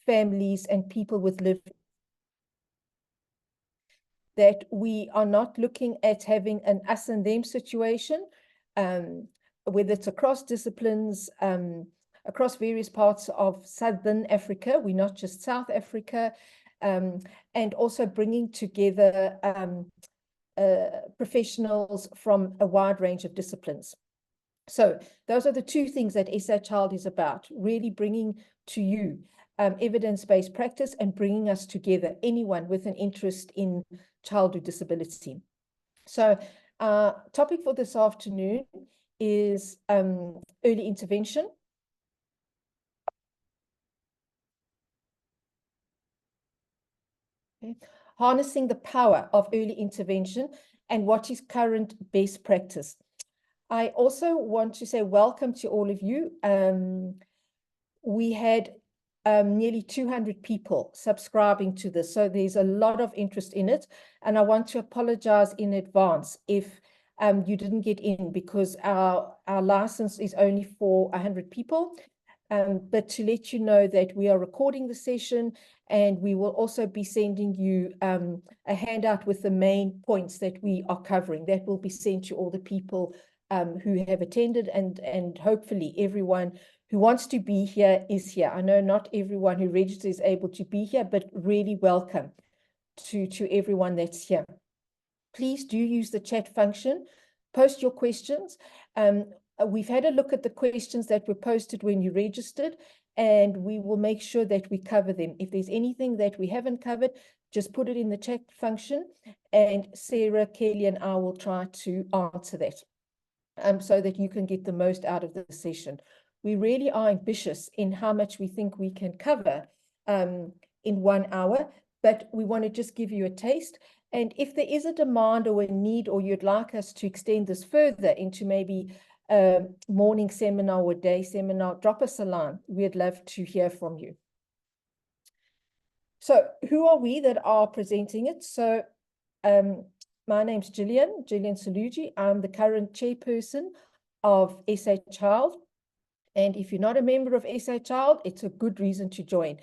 families, and people with lived, that we are not looking at having an us and them situation, whether it's across disciplines, across various parts of Southern Africa. We're not just South Africa, and also bringing together professionals from a wide range of disciplines. So those are the two things that SA-ChilD is about, really bringing to you evidence-based practice and bringing us together, anyone with an interest in childhood disability. So our topic for this afternoon is early intervention. Okay. Harnessing the power of early intervention and what is current best practice. I also want to say welcome to all of you. We had nearly 200 people subscribing to this, so there's a lot of interest in it. And I want to apologize in advance if you didn't get in, because our license is only for 100 people. But to let you know that we are recording the session, and we will also be sending you a handout with the main points that we are covering. That will be sent to all the people who have attended, and hopefully everyone who wants to be here is here. I know not everyone who registers is able to be here, but really welcome to everyone that's here. Please do use the chat function, post your questions. We've had a look at the questions that were posted when you registered, and we will make sure that we cover them. If there's anything that we haven't covered, just put it in the chat function, and Sarah, Kelly, and I will try to answer that, so that you can get the most out of the session. We really are ambitious in how much we think we can cover in 1 hour, but we want to just give you a taste. And if there is a demand or a need, or you'd like us to extend this further into maybe a morning seminar or day seminar, drop us a line. We'd love to hear from you. So who are we that are presenting it? So my name's Gillian Saluji. I'm the current chairperson of SA-ChilD. And if you're not a member of SA-ChilD, it's a good reason to join.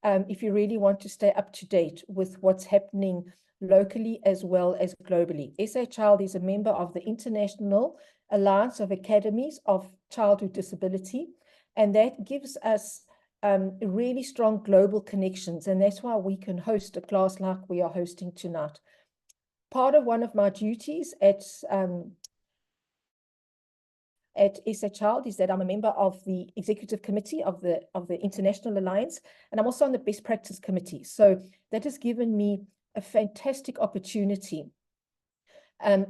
If you really want to stay up to date with what's happening locally as well as globally. SA-ChilD is a member of the International Alliance of Academies of Childhood Disability, and that gives us really strong global connections, and that's why we can host a class like we are hosting tonight. Part of one of my duties at SA-ChilD is that I'm a member of the executive committee of the International Alliance, and I'm also on the best practice committee. So that has given me a fantastic opportunity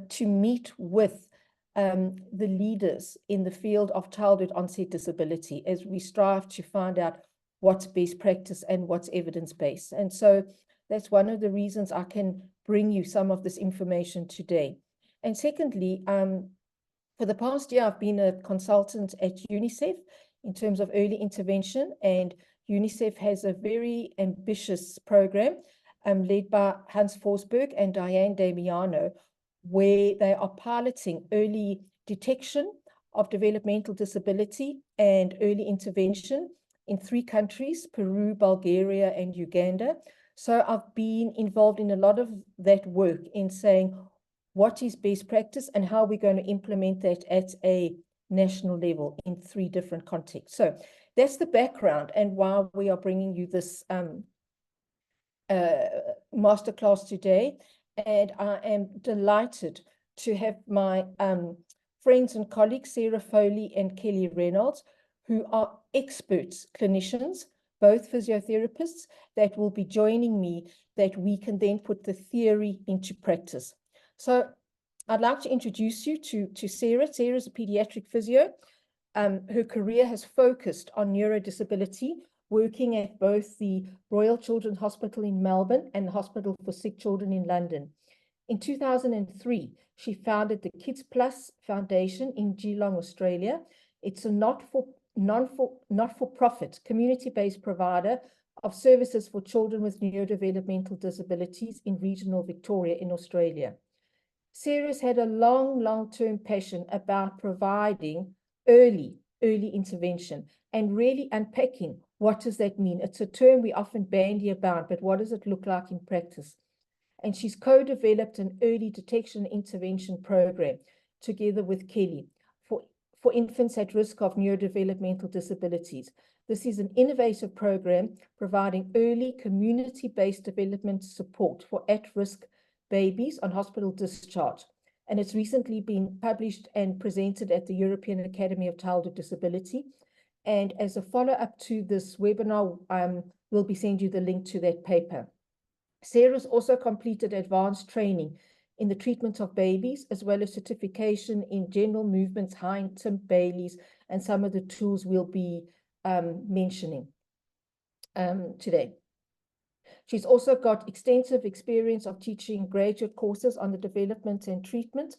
to meet with the leaders in the field of childhood onset disability, as we strive to find out what's best practice and what's evidence-based. And so that's one of the reasons I can bring you some of this information today. And secondly, for the past year, I've been a consultant at UNICEF in terms of early intervention, and UNICEF has a very ambitious program led by Hans Forsberg and Diane Damiano, where they are piloting early detection of developmental disability and early intervention in 3 countries, Peru, Bulgaria, and Uganda. So I've been involved in a lot of that work in saying, what is best practice and how we're going to implement that at a national level in 3 different contexts. So that's the background and why we are bringing you this masterclass today. And I am delighted to have my friends and colleagues, Sarah Foley and Kelly Reynolds, who are experts, clinicians, both physiotherapists, that will be joining me, that we can then put the theory into practice. So I'd like to introduce you to Sarah. Sarah is a pediatric physio. Her career has focused on neurodisability, working at both the Royal Children's Hospital in Melbourne and the Hospital for Sick Children in London. In 2003, she founded the Kids Plus Foundation in Geelong, Australia. It's a not-for-profit, community-based provider of services for children with neurodevelopmental disabilities in regional Victoria in Australia. Sarah's had a long-term passion about providing early intervention and really unpacking What does that mean? It's a term we often bandy about, but what does it look like in practice? And she's co-developed an early detection intervention program together with Kelly for infants at risk of neurodevelopmental disabilities. This is an innovative program providing early community-based development support for at-risk babies on hospital discharge. And it's recently been published and presented at the European Academy of Childhood Disability. And as a follow-up to this webinar, we'll be sending you the link to that paper. Sarah's also completed advanced training in the treatment of babies, as well as certification in general movements, Hind, Tim, Bailey's, and some of the tools we'll be mentioning today. She's also got extensive experience of teaching graduate courses on the development and treatment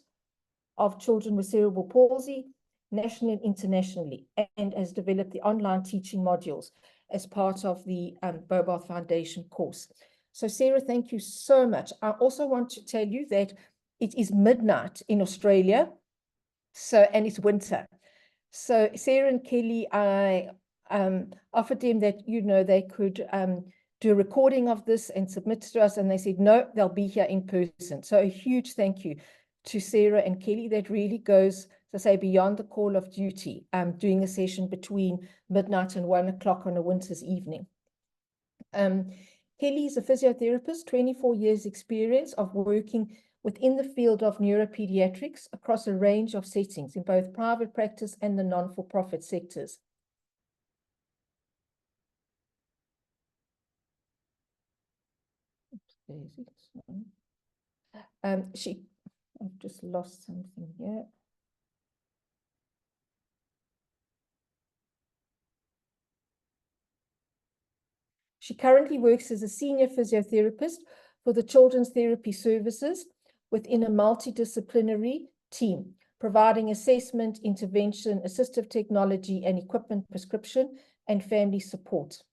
of children with cerebral palsy, nationally and internationally, and has developed the online teaching modules as part of the Bobarth Foundation course. So Sarah, thank you so much. I also want to tell you that it is midnight in Australia, and it's winter. So Sarah and Kelly, I offered them that, they could do a recording of this and submit to us, and they said, no, they'll be here in person. So a huge thank you to Sarah and Kelly. That really goes, to say, beyond the call of duty, doing a session between midnight and 1 o'clock on a winter's evening. Kelly is a physiotherapist, 24 years experience of working within the field of neuropediatrics across a range of settings in both private practice and the non-for-profit sectors. I've just lost something here. She currently works as a senior physiotherapist for the Children's Therapy Services within a multidisciplinary team, providing assessment, intervention, assistive technology, and equipment prescription and family support.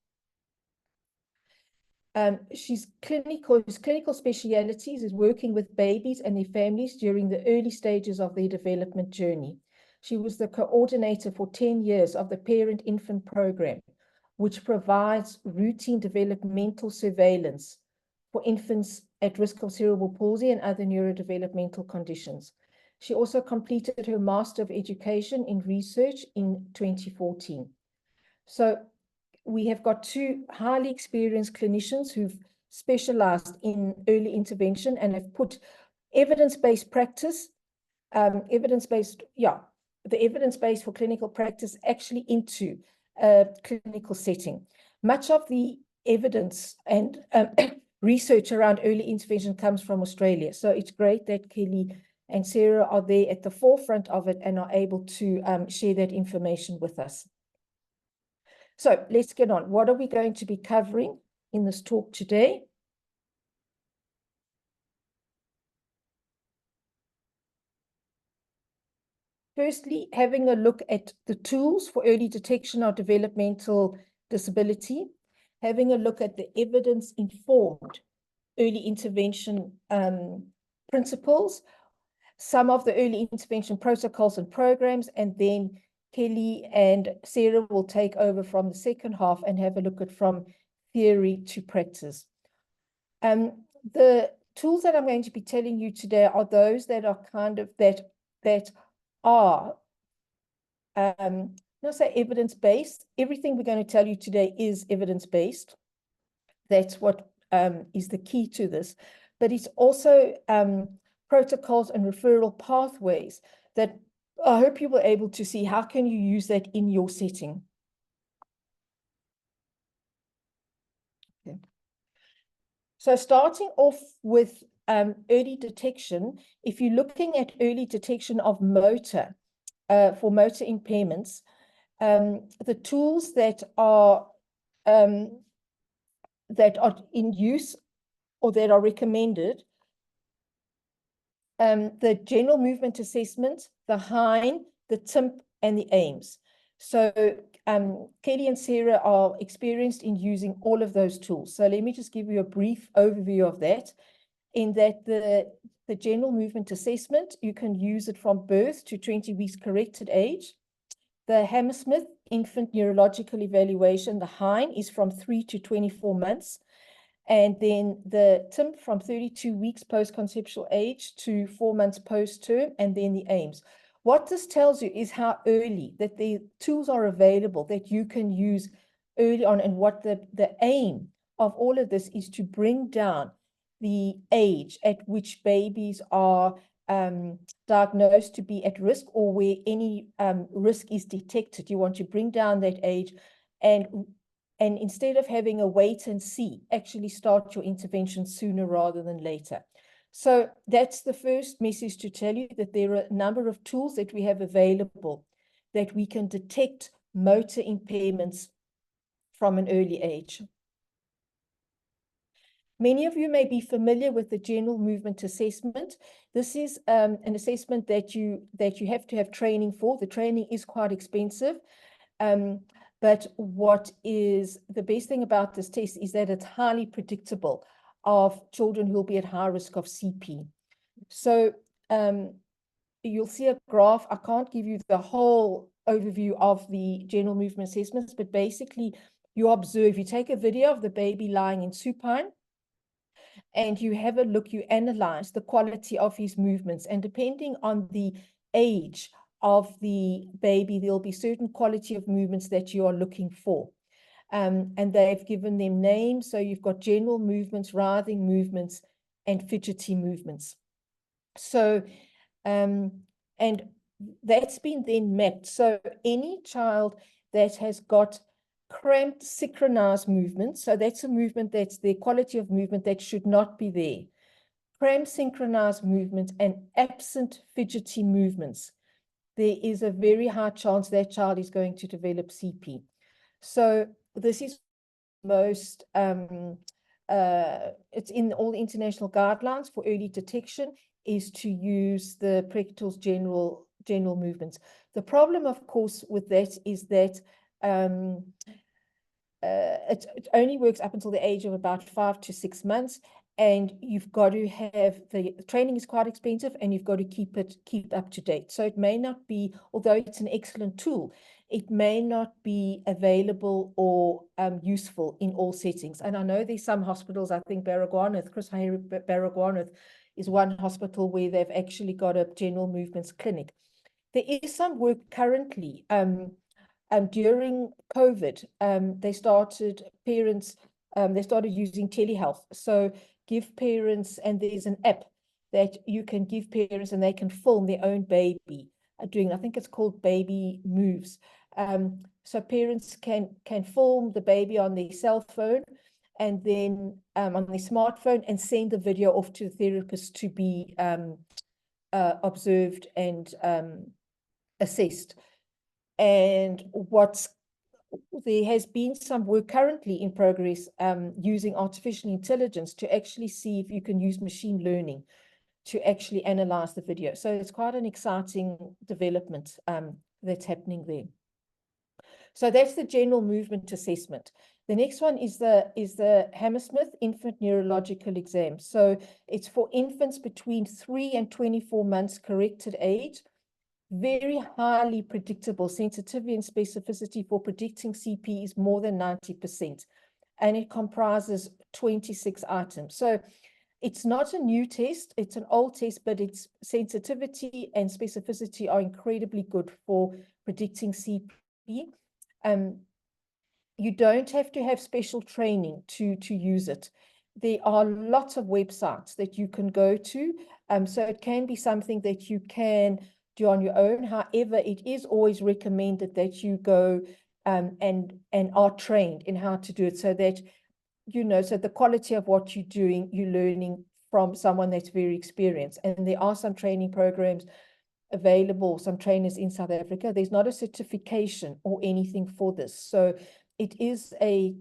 His clinical specialities is working with babies and their families during the early stages of their development journey. She was the coordinator for 10 years of the Parent-Infant Program, which provides routine developmental surveillance for infants at risk of cerebral palsy and other neurodevelopmental conditions. She also completed her Master of Education in Research in 2014. So we have got two highly experienced clinicians who've specialized in early intervention and have put evidence-based practice, the evidence-based for clinical practice actually into a clinical setting. Much of the evidence and research around early intervention comes from Australia. So it's great that Kelly and Sarah are there at the forefront of it and are able to share that information with us. So let's get on. What are we going to be covering in this talk today? Firstly, having a look at the tools for early detection of developmental disability, having a look at the evidence-informed early intervention principles, some of the early intervention protocols and programs, and then Kelly and Sarah will take over from the second half and have a look at from theory to practice. The tools that I'm going to be telling you today are those that are kind of that are not say evidence-based. Everything we're going to tell you today is evidence-based. That's what is the key to this. But it's also protocols and referral pathways that I hope you were able to see. How can you use that in your setting? Okay. So starting off with early detection, if you're looking at early detection of motor, for motor impairments, the tools that are in use or that are recommended, the general movement assessment, the Hind, the TIMP, and the AIMS. So Kelly and Sarah are experienced in using all of those tools. So let me just give you a brief overview of that. In that the general movement assessment, you can use it from birth to 20 weeks corrected age. The Hammersmith Infant Neurological Evaluation, the HINE, is from 3 to 24 months. And then the TIMP from 32 weeks post-conceptual age to 4 months post-term, and then the AIMS. What this tells you is how early that the tools are available that you can use early on, and what the aim of all of this is to bring down the age at which babies are diagnosed to be at risk, or where any risk is detected. You want to bring down that age, and instead of having a wait and see, actually start your intervention sooner rather than later. So that's the first message to tell you, that there are a number of tools that we have available that we can detect motor impairments from an early age. Many of you may be familiar with the general movement assessment. This is an assessment that you have to have training for. The training is quite expensive. But what is the best thing about this test is that it's highly predictable of children who will be at high risk of CP. So you'll see a graph. I can't give you the whole overview of the general movement assessments, but basically you observe, you take a video of the baby lying in supine, and you have a look, you analyze the quality of his movements, and depending on the age of the baby, there'll be certain quality of movements that you are looking for. And they've given them names. So you've got general movements, writhing movements, and fidgety movements. So, and that's been then mapped. So any child that has got cramped synchronized movements, so that's a movement that's the quality of movement that should not be there. Cramped synchronized movements and absent fidgety movements, there is a very high chance that child is going to develop CP. So this is most, it's in all the international guidelines for early detection, is to use the Prechtel's general movements. The problem, of course, with that is that it only works up until the age of about 5 to 6 months, and you've got to have the training is quite expensive, and you've got to keep up to date. So it may not be, although it's an excellent tool, it may not be available or useful in all settings. And I know there's some hospitals, I think Baragwanath, Chris Hayre Baragwanath is one hospital where they've actually got a general movements clinic. There is some work currently. During COVID, they started using telehealth. So give parents, and there's an app that you can give parents, and they can film their own baby doing, I think it's called Baby Moves. So parents can film the baby on their cell phone, and then on their smartphone, and send the video off to the therapist to be observed and assessed. And there has been some work currently in progress using artificial intelligence to actually see if you can use machine learning to actually analyze the video. So it's quite an exciting development that's happening there. So that's the general movement assessment. The next one is the Hammersmith Infant Neurological Exam. So it's for infants between 3 and 24 months corrected age. Very highly predictable. Sensitivity and specificity for predicting CP is more than 90%, and it comprises 26 items. So it's not a new test, it's an old test, but its sensitivity and specificity are incredibly good for predicting CP. You don't have to have special training to use it. There are lots of websites that you can go to, so it can be something that you can do on your own. However, it is always recommended that you go and are trained in how to do it, so that so the quality of what you're doing, you're learning from someone that's very experienced. And there are some training programs available, some trainers in South Africa. There's not a certification or anything for this, so it is a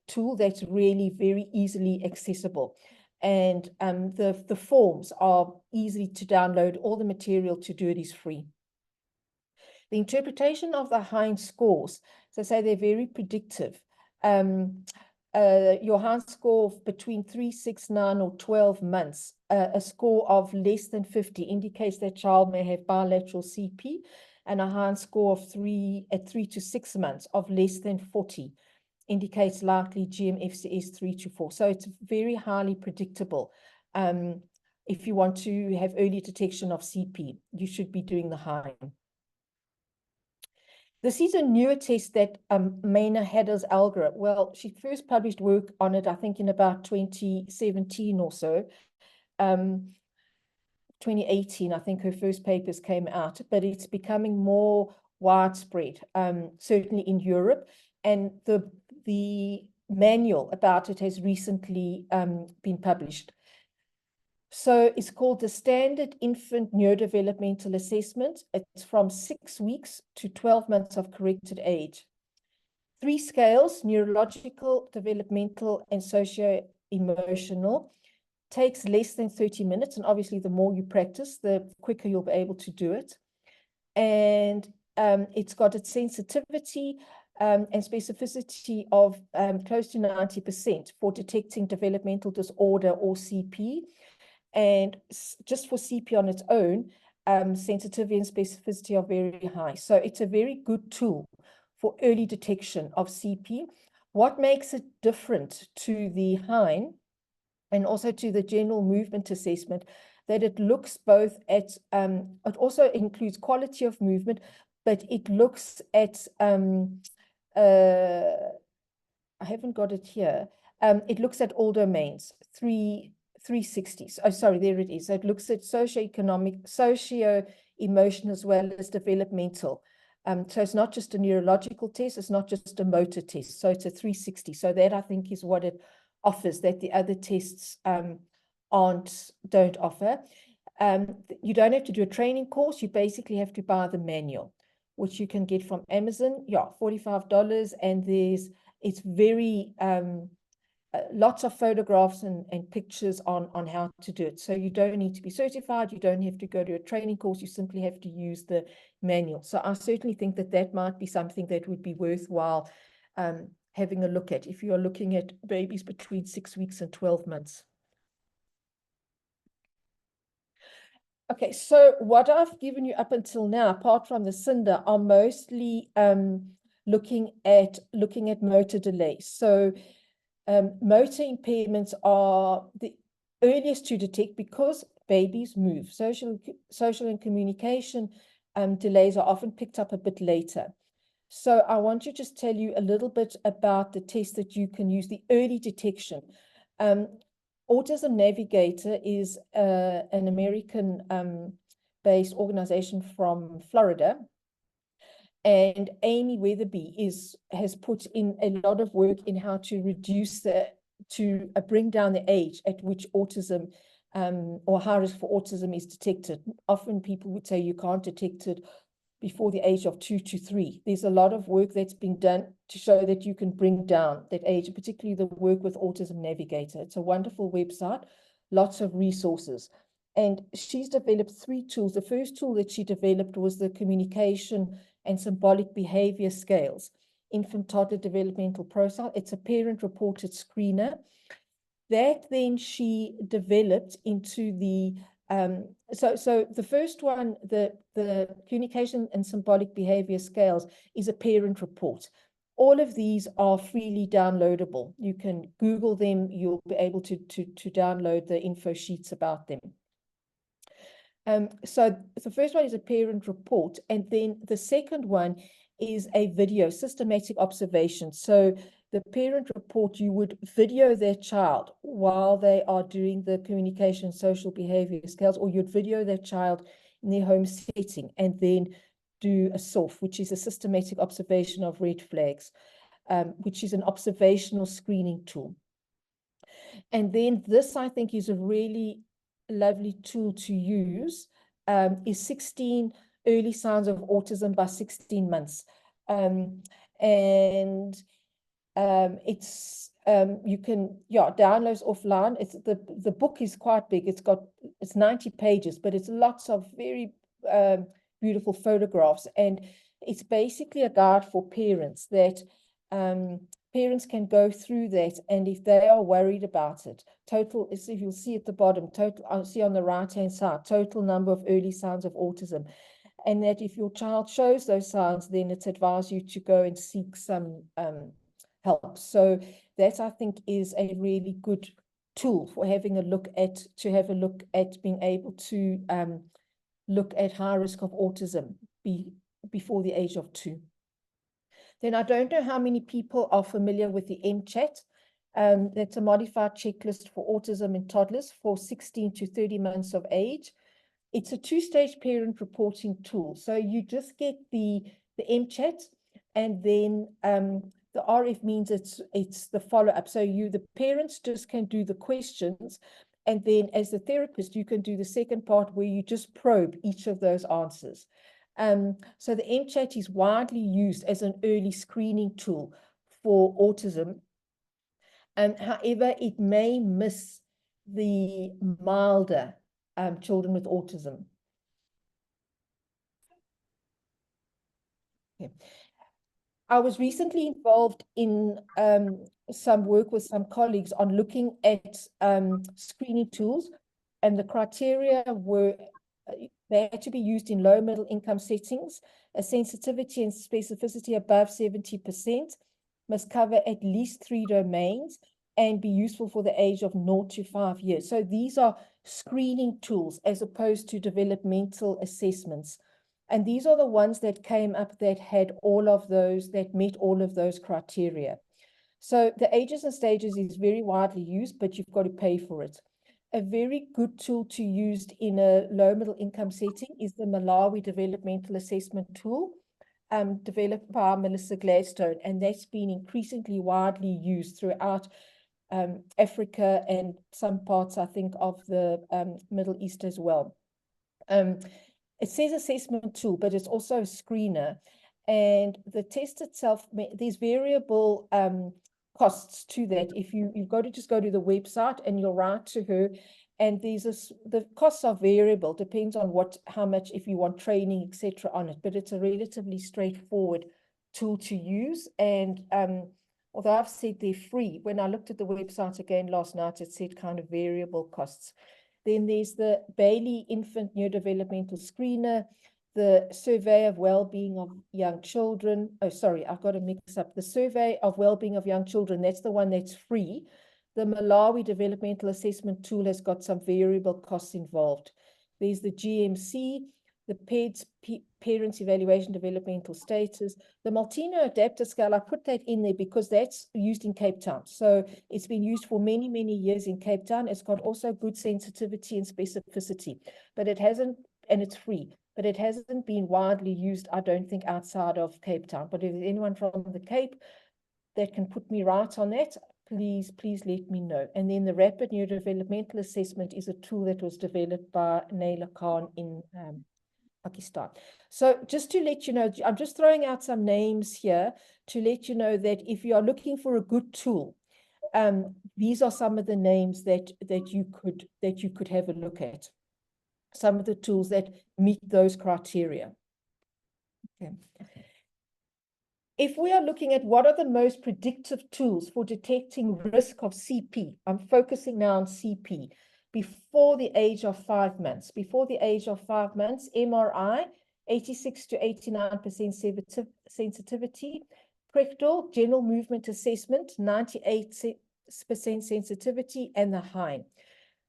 tool that's really very easily accessible. And the forms are easy to download. All the material to do it is free. The interpretation of the Heinz scores, so say they're very predictive. Your Heinz score between 3, 6, 9, or 12 months, a score of less than 50 indicates that child may have bilateral CP. and a Heinz score of 3 at 3 to 6 months of less than 40 indicates likely GMFCS 3 to 4. So it's very highly predictable. If you want to have early detection of CP, you should be doing the Heinz. This is a newer test that Maina Hadder's algorithm. Well, she first published work on it, I think, in about 2017 or so. 2018, I think her first papers came out, but it's becoming more widespread, certainly in Europe. And the manual about it has recently been published. So it's called the Standard Infant Neurodevelopmental Assessment. It's from 6 weeks to 12 months of corrected age. 3 scales: neurological, developmental, and socio-emotional. Takes less than 30 minutes. And obviously, the more you practice, the quicker you'll be able to do it. And it's got its sensitivity and specificity of close to 90% for detecting developmental disorder or CP. And just for CP on its own, sensitivity and specificity are very high. So it's a very good tool for early detection of CP. What makes it different to the Heinz and also to the general movement assessment, that it looks both at, it also includes quality of movement, but it looks at, I haven't got it here. It looks at all domains, 360s. Oh, sorry, there it is. So it looks at socio-economic, socio-emotional, as well as developmental. So it's not just a neurological test, it's not just a motor test. So it's a 360. So that, I think, is what it offers that the other tests don't offer. You don't have to do a training course. You basically have to buy the manual, which you can get from Amazon. Yeah, $45. And it's very lots of photographs and pictures on how to do it. So you don't need to be certified. You don't have to go to a training course. You simply have to use the manual. So I certainly think that that might be something that would be worthwhile having a look at if you are looking at babies between 6 weeks and 12 months. Okay, so what I've given you up until now, apart from the CINDA, are mostly looking at motor delays. So motor impairments are the earliest to detect because babies move. Social and communication delays are often picked up a bit later. So I want to just tell you a little bit about the test that you can use, the early detection. Autism Navigator is an American-based organization from Florida. And Amy Weatherby has put in a lot of work in how to reduce bring down the age at which autism or high risk for autism is detected. Often people would say you can't detect it before the age of 2 to 3. There's a lot of work that's been done to show that you can bring down that age, particularly the work with Autism Navigator. It's a wonderful website, lots of resources. And she's developed 3 tools. The first tool that she developed was the communication and symbolic behavior scales, infant toddler developmental profile. It's a parent-reported screener. That then she developed into the so the first one, the communication and symbolic behavior scales, is a parent report. All of these are freely downloadable. You can Google them. You'll be able to download the info sheets about them. So the first one is a parent report, and then the second one is a video, systematic observation. So the parent report, you would video their child while they are doing the communication social behavior scales, or you'd video their child in their home setting and then do a SORF, which is a systematic observation of red flags, which is an observational screening tool. And then this, I think, is a really lovely tool to use, is 16 early signs of autism by 16 months. It's you can downloads offline. It's the book is quite big. It's 90 pages, but it's lots of very beautiful photographs, and it's basically a guide for parents that parents can go through that, and if they are worried about it, if you'll see at the bottom, I'll see on the right hand side, total number of early signs of autism. and that if your child shows those signs, then it's advised you to go and seek some help. So that, I think, is a really good tool for having a look at, being able to look at high risk of autism before the age of 2. Then I don't know how many people are familiar with the MCHAT. That's a modified checklist for autism in toddlers for 16 to 30 months of age. It's a 2-stage parent reporting tool. So you just get the MCHAT, and then the RF means it's the follow-up. So the parents just can do the questions, and then as the therapist, you can do the second part where you just probe each of those answers. So the MCHAT is widely used as an early screening tool for autism. However, it may miss the milder children with autism. Okay. I was recently involved in some work with some colleagues on looking at screening tools, and the criteria were they had to be used in low middle income settings, a sensitivity and specificity above 70%, must cover at least 3 domains, and be useful for the age of 0 to 5 years. So these are screening tools as opposed to developmental assessments. And these are the ones that came up that had all of those, that met all of those criteria. So the ages and stages is very widely used, but you've got to pay for it. A very good tool to use in a low middle income setting is the Malawi Developmental Assessment Tool, developed by Melissa Gladstone, and that's been increasingly widely used throughout Africa and some parts, I think, of the Middle East as well. It says assessment tool, but it's also a screener. And the test itself, there's variable costs to that. If you've got to just go to the website and you'll write to her, and the costs are variable, depends on how much, if you want training, etc. on it. But it's a relatively straightforward tool to use. And although I've said they're free, when I looked at the website again last night, it said kind of variable costs. Then there's the Bailey Infant Neurodevelopmental Screener, the Survey of Wellbeing of Young Children. Oh, sorry, I've got to mix up. The Survey of Wellbeing of Young Children, that's the one that's free. The Malawi Developmental Assessment Tool has got some variable costs involved. There's the GMC, the PEDS, Parents Evaluation Developmental Status, the Maltino Adapter Scale. I put that in there because that's used in Cape Town. So it's been used for many, many years in Cape Town. It's got also good sensitivity and specificity, but it hasn't, and it's free, but it hasn't been widely used, I don't think, outside of Cape Town. But if there's anyone from the Cape that can put me right on that, please let me know. And then the Rapid Neurodevelopmental Assessment is a tool that was developed by Naila Khan in Pakistan. So just to let you know, I'm just throwing out some names here to let you know that if you are looking for a good tool, these are some of the names that you could have a look at. Some of the tools that meet those criteria. Okay. If we are looking at what are the most predictive tools for detecting risk of CP, I'm focusing now on CP, before the age of 5 months. Before the age of 5 months, MRI, 86 to 89% sensitivity. Prectal, general movement assessment, 98% sensitivity, and the Hein.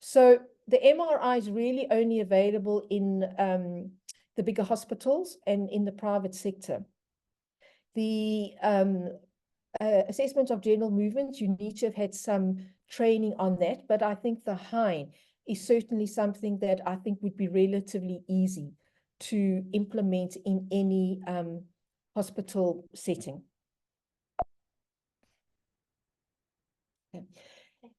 So the MRI is really only available in the bigger hospitals and in the private sector. The assessment of general movements, you need to have had some training on that, but I think the Hein is certainly something that I think would be relatively easy to implement in any hospital setting. Okay.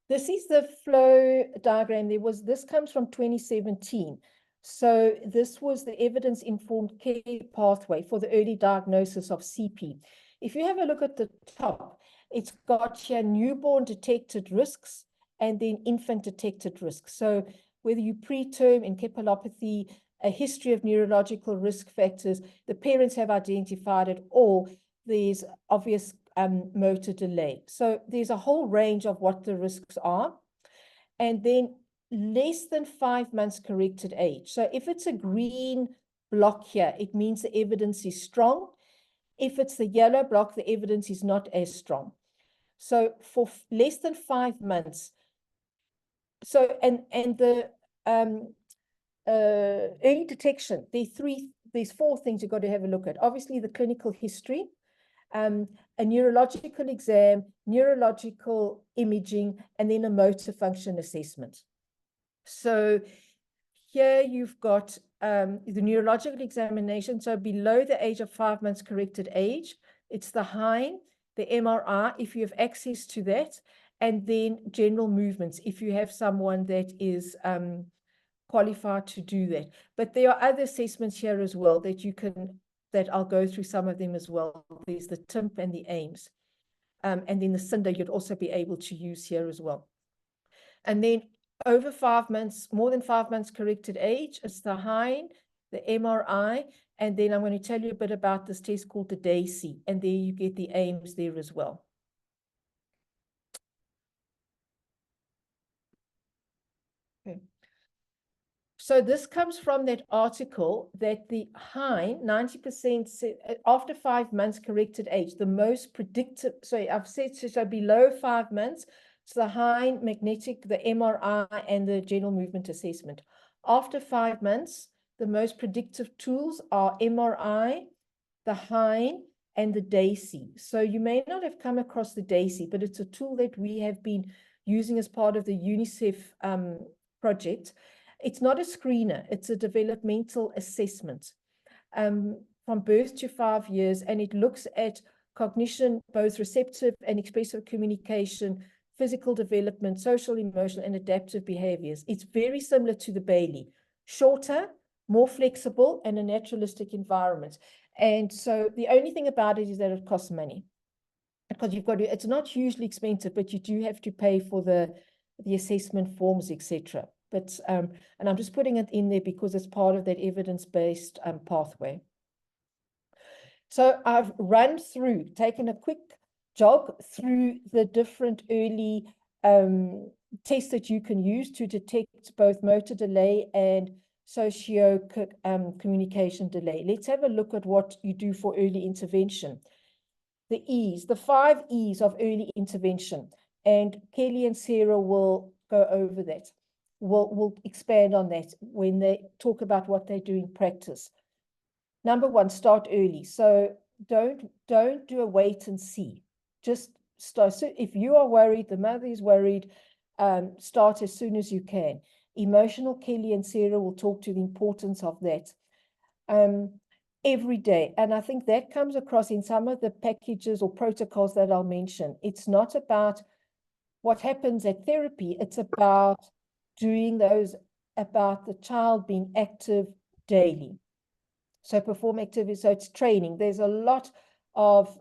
This is the flow diagram. This comes from 2017. So this was the evidence-informed care pathway for the early diagnosis of CP. If you have a look at the top, it's got here newborn detected risks and then infant detected risks. So whether you preterm, encephalopathy, a history of neurological risk factors, the parents have identified it, or there's obvious motor delay. So there's a whole range of what the risks are. And then less than 5 months corrected age. So if it's a green block here, it means the evidence is strong. If it's the yellow block, the evidence is not as strong. So for less than 5 months, so and the early detection, there's 4 things you've got to have a look at. Obviously, the clinical history, a neurological exam, neurological imaging, and then a motor function assessment. So here you've got the neurological examination. So below the age of 5 months corrected age, it's the HINE, the MRI, if you have access to that, and then general movements, if you have someone that is qualified to do that. But there are other assessments here as well that I'll go through some of them as well. There's the TIMP and the AIMS. And then the CINDA you'd also be able to use here as well. And then over 5 months, more than 5 months corrected age, it's the HINE, the MRI, and then I'm going to tell you a bit about this test called the DAISY, and there you get the AIMS there as well. Okay. So this comes from that article that the HINE, 90% after 5 months corrected age, the most predictive, sorry, I've said so below 5 months, so the HINE, magnetic, the MRI, and the general movement assessment. After 5 months, the most predictive tools are MRI, the HINE, and the DAISY. So you may not have come across the DAISY, but it's a tool that we have been using as part of the UNICEF project. It's not a screener, it's a developmental assessment from birth to 5 years, and it looks at cognition, both receptive and expressive communication, physical development, social, emotional, and adaptive behaviors. It's very similar to the Bailey, shorter, more flexible, and a naturalistic environment. And so the only thing about it is that it costs money, because you've got to, it's not hugely expensive, but you do have to pay for the assessment forms, etc. But and I'm just putting it in there because it's part of that evidence-based pathway. So I've taken a quick jog through the different early tests that you can use to detect both motor delay and socio-communication delay. Let's have a look at what you do for early intervention. The 5 E's of early intervention, and Kelly and Sarah will go over that. We'll expand on that when they talk about what they do in practice. Number 1, start early. So don't do a wait and see. Just start. So if you are worried, the mother is worried, start as soon as you can. Emotional, Kelly and Sarah will talk to the importance of that every day. And I think that comes across in some of the packages or protocols that I'll mention. It's not about what happens at therapy. It's about doing those, about the child being active daily. So perform activities, so it's training. There's a lot of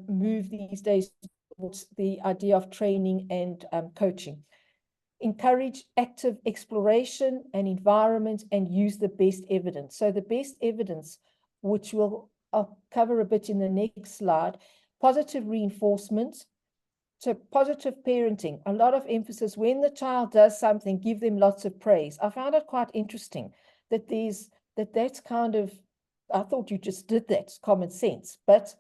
move these days towards the idea of training and coaching. Encourage active exploration and environment, and use the best evidence. So the best evidence, which I'll cover a bit in the next slide, positive reinforcement. So positive parenting, a lot of emphasis. When the child does something, give them lots of praise. I found it quite interesting that that's kind of, I thought you just did that, it's common sense, but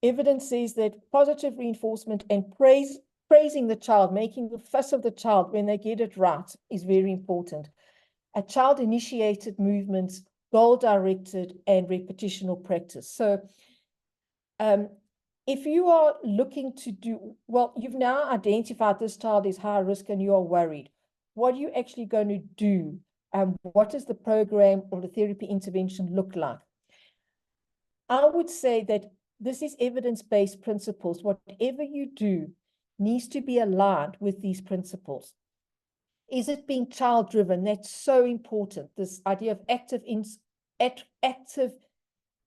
evidence says that positive reinforcement and praising the child, making the fuss of the child when they get it right is very important. A child-initiated movements, goal-directed, and repetitional practice. So if you are looking to do, well, you've now identified this child is high risk and you are worried. What are you actually going to do? What does the program or the therapy intervention look like? I would say that this is evidence-based principles. Whatever you do needs to be aligned with these principles. Is it being child-driven? That's so important. This idea of active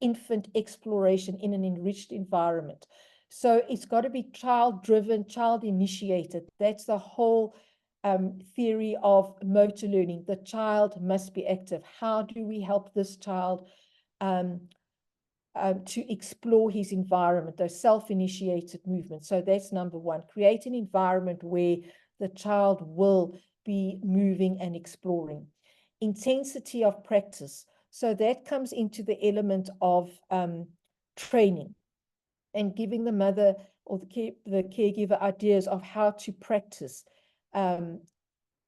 infant exploration in an enriched environment. So it's got to be child-driven, child-initiated. That's the whole theory of motor learning. The child must be active. How do we help this child to explore his environment, those self-initiated movements? So that's number 1. Create an environment where the child will be moving and exploring. Intensity of practice. So that comes into the element of training and giving the mother or the caregiver ideas of how to practice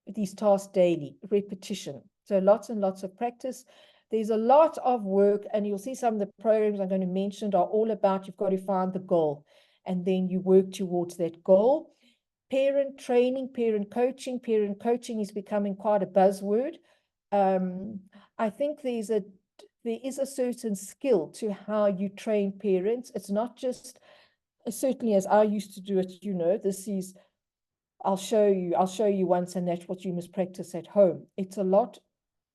these tasks daily, repetition. So lots and lots of practice. There's a lot of work, and you'll see some of the programs I'm going to mention are all about you've got to find the goal, and then you work towards that goal. Parent training, parent coaching is becoming quite a buzzword. I think there is a certain skill to how you train parents. It's not just, certainly as I used to do it, you know, this is, I'll show you once, and that's what you must practice at home. It's a lot,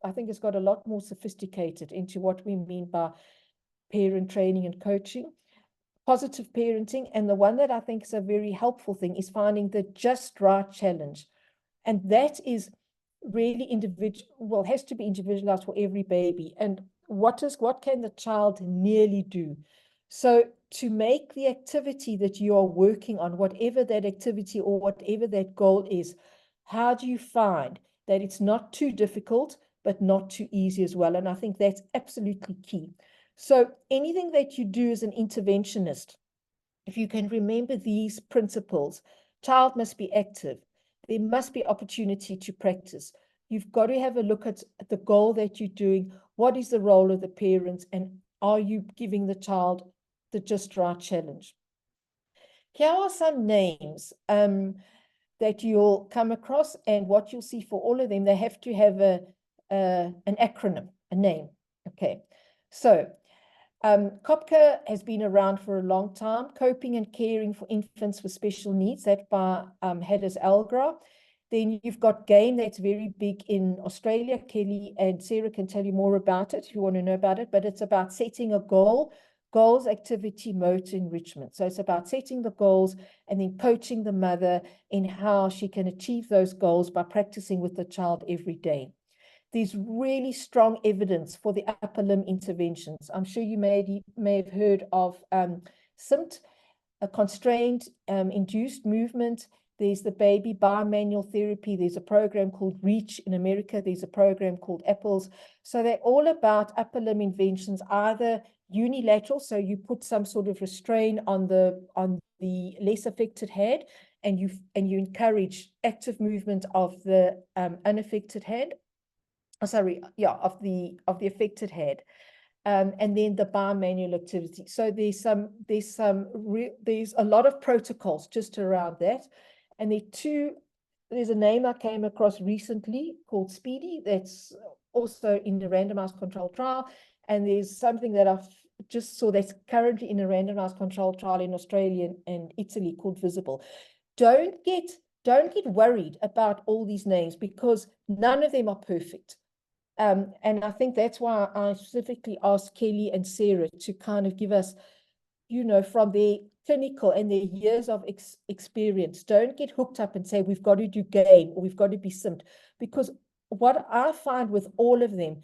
I think it's got a lot more sophisticated into what we mean by parent training and coaching. Positive parenting, and the one that I think is a very helpful thing is finding the just right challenge. And that is really individual, has to be individualized for every baby. And what can the child nearly do? So to make the activity that you are working on, whatever that activity or whatever that goal is, how do you find that it's not too difficult, but not too easy as well? And I think that's absolutely key. So anything that you do as an interventionist, if you can remember these principles, child must be active. There must be opportunity to practice. You've got to have a look at the goal that you're doing. What is the role of the parents, and are you giving the child the just right challenge? Here are some names that you'll come across, and what you'll see for all of them, they have to have an acronym, a name. Okay, so COPCA has been around for a long time. Coping and Caring for Infants with Special Needs, that by Hadis Algra. Then you've got GAME, that's very big in Australia. Kelly and Sarah can tell you more about it if you want to know about it, but it's about setting a goal, goals, activity, motor, enrichment. So it's about setting the goals and then coaching the mother in how she can achieve those goals by practicing with the child every day. There's really strong evidence for the upper limb interventions. I'm sure you may have heard of CIMT, a constrained induced movement. There's the baby bimanual therapy. There's a program called REACH in America. There's a program called APPLES. So they're all about upper limb inventions, either unilateral, so you put some sort of restraint on the less affected hand, and you encourage active movement of the unaffected hand. Of the affected head, and then the bimanual activity. So there's a lot of protocols just around that, and there's a name I came across recently called Speedy, that's also in the randomized controlled trial, and there's something that I've just saw that's currently in a randomized controlled trial in Australia and Italy called Visible. Don't get worried about all these names, because none of them are perfect. And I think that's why I specifically asked Kelly and Sarah to kind of give us, you know, from their clinical and their years of experience. Don't get hooked up and say, we've got to do GAME or we've got to be SIMT. Because what I find with all of them,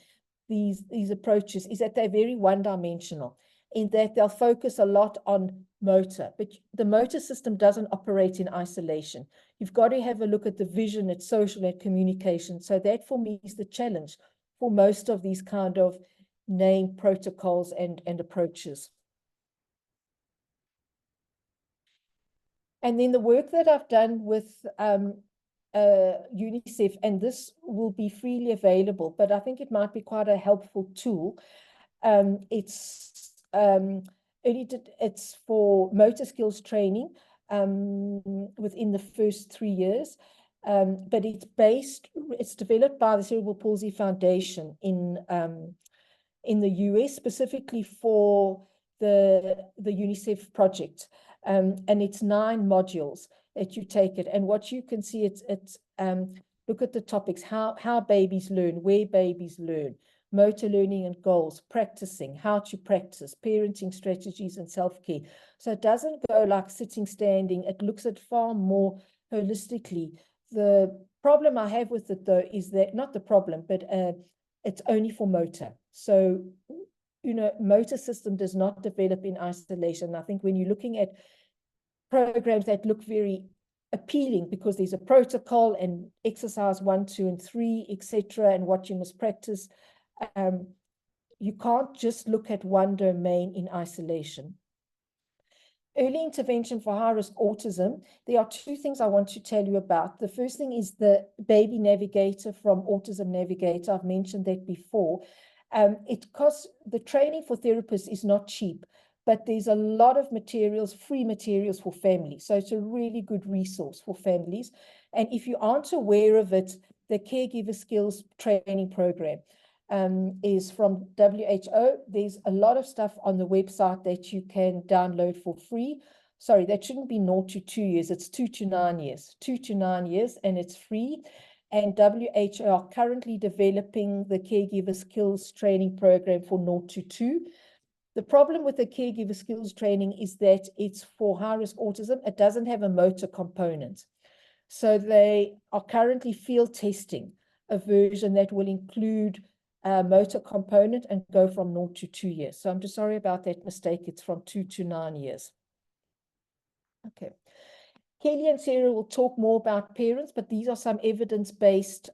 these approaches, is that they're very one-dimensional, in that they'll focus a lot on motor, but the motor system doesn't operate in isolation. You've got to have a look at the vision, at social, at communication. So that for me is the challenge for most of these kind of name protocols and approaches. And then the work that I've done with UNICEF, and this will be freely available, but I think it might be quite a helpful tool. It's for motor skills training within the first 3 years. But it's developed by the Cerebral Palsy Foundation in the US, specifically for the UNICEF project. And it's 9 modules that you take it. And what you can see, it's look at the topics, how babies learn, where babies learn, motor learning and goals, practicing, how to practice, parenting strategies and self-care. So it doesn't go like sitting, standing. It looks at far more holistically. The problem I have with it, though, is that, not the problem, but it's only for motor. So, you know, motor system does not develop in isolation. I think when you're looking at programs that look very appealing because there's a protocol and exercise 1, 2, and 3, etc., and what you must practice, you can't just look at one domain in isolation. Early intervention for high-risk autism, there are two things I want to tell you about. The first thing is the baby navigator from Autism Navigator. I've mentioned that before. It costs, the training for therapists is not cheap, but there's a lot of materials, free materials for families. So it's a really good resource for families. And if you aren't aware of it, the Caregiver Skills Training Program is from WHO. There's a lot of stuff on the website that you can download for free. Sorry, that shouldn't be 0 to 2 years. It's 2 to 9 years. 2 to 9 years, and it's free. And WHO are currently developing the Caregiver Skills Training Program for 0 to 2. The problem with the Caregiver Skills Training is that it's for high-risk autism. It doesn't have a motor component. So they are currently field testing a version that will include motor component and go from 0 to 2 years. So I'm just sorry about that mistake. It's from 2 to 9 years. Okay. Kelly and Sarah will talk more about parents, but these are some evidence-based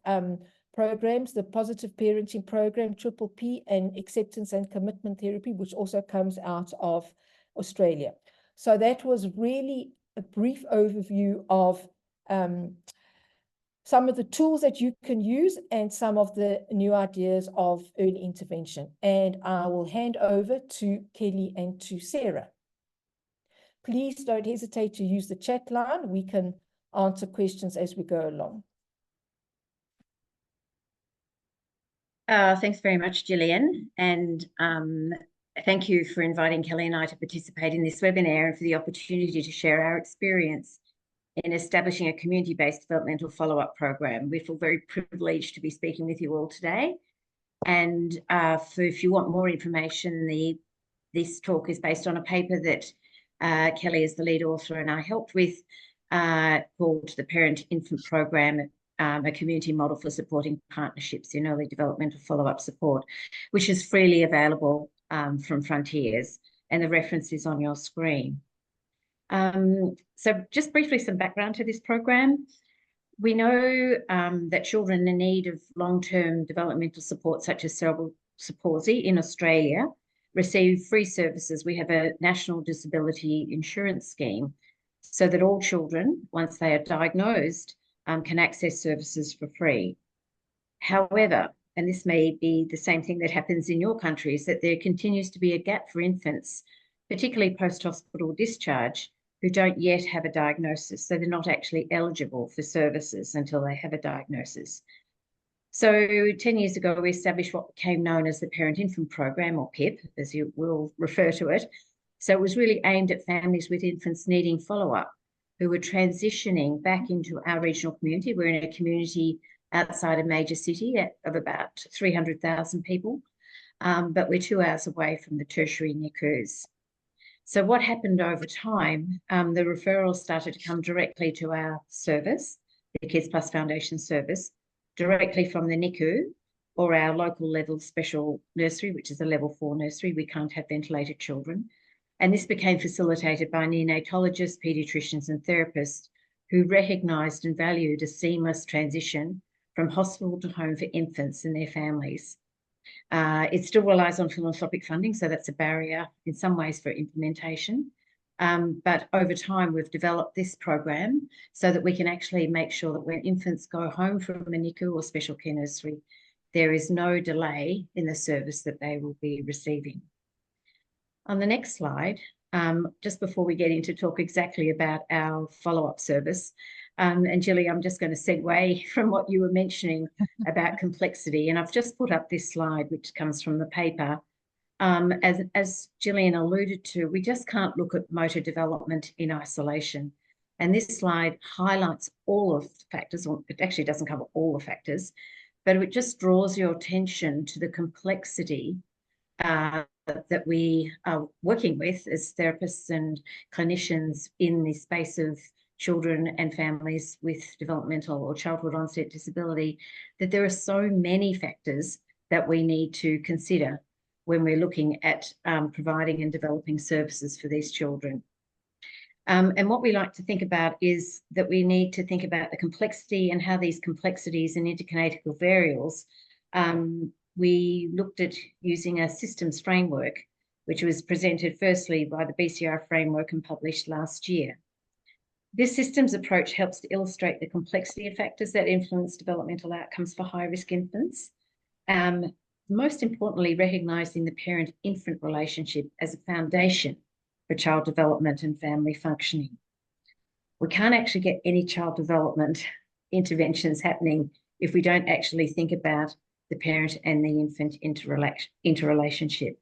programs, the Positive Parenting Program, Triple P, and Acceptance and Commitment Therapy, which also comes out of Australia. So that was really a brief overview of some of the tools that you can use and some of the new ideas of early intervention. And I will hand over to Kelly and to Sarah. Please don't hesitate to use the chat line. We can answer questions as we go along. Thanks very much, Gillian. And thank you for inviting Kelly and I to participate in this webinar and for the opportunity to share our experience in establishing a community-based developmental follow-up program. We feel very privileged to be speaking with you all today. And if you want more information, this talk is based on a paper that Kelly is the lead author and I helped with, called The Parent-Infant Program, a community model for supporting partnerships in early developmental follow-up support, which is freely available from Frontiers, and the reference is on your screen. So just briefly, some background to this program. We know that children in need of long-term developmental support, such as cerebral palsy in Australia, receive free services. We have a national disability insurance scheme so that all children, once they are diagnosed, can access services for free. However, and this may be the same thing that happens in your country, is that there continues to be a gap for infants, particularly post-hospital discharge, who don't yet have a diagnosis. So they're not actually eligible for services until they have a diagnosis. So 10 years ago, we established what became known as the Parent-Infant Program, or PIP, as you will refer to it. So it was really aimed at families with infants needing follow-up, who were transitioning back into our regional community. We're in a community outside a major city of about 300,000 people, but we're 2 hours away from the tertiary NICUs. So what happened over time, the referrals started to come directly to our service, the Kids Plus Foundation service, directly from the NICU or our local level special nursery, which is a level 4 nursery. We can't have ventilated children. And this became facilitated by neonatologists, paediatricians and therapists who recognised and valued a seamless transition from hospital to home for infants and their families. It still relies on philanthropic funding, so that's a barrier in some ways for implementation. But over time, we've developed this program so that we can actually make sure that when infants go home from a NICU or special care nursery, there is no delay in the service that they will be receiving. On the next slide, just before we get into talk exactly about our follow-up service, and Gilly, I'm just going to segue from what you were mentioning about complexity, and I've just put up this slide, which comes from the paper. As Gillian alluded to, we just can't look at motor development in isolation. And this slide highlights all of the factors, or it actually doesn't cover all the factors, but it just draws your attention to the complexity that we are working with as therapists and clinicians in the space of children and families with developmental or childhood onset disability, that there are so many factors that we need to consider when we're looking at providing and developing services for these children. And what we like to think about is that we need to think about the complexity and how these complexities and intercanonical variables we looked at using a systems framework, which was presented firstly by the BCR framework and published last year. This systems approach helps to illustrate the complexity of factors that influence developmental outcomes for high-risk infants. Most importantly, recognising the parent-infant relationship as a foundation for child development and family functioning. We can't actually get any child development interventions happening if we don't actually think about the parent and the infant interrelationship.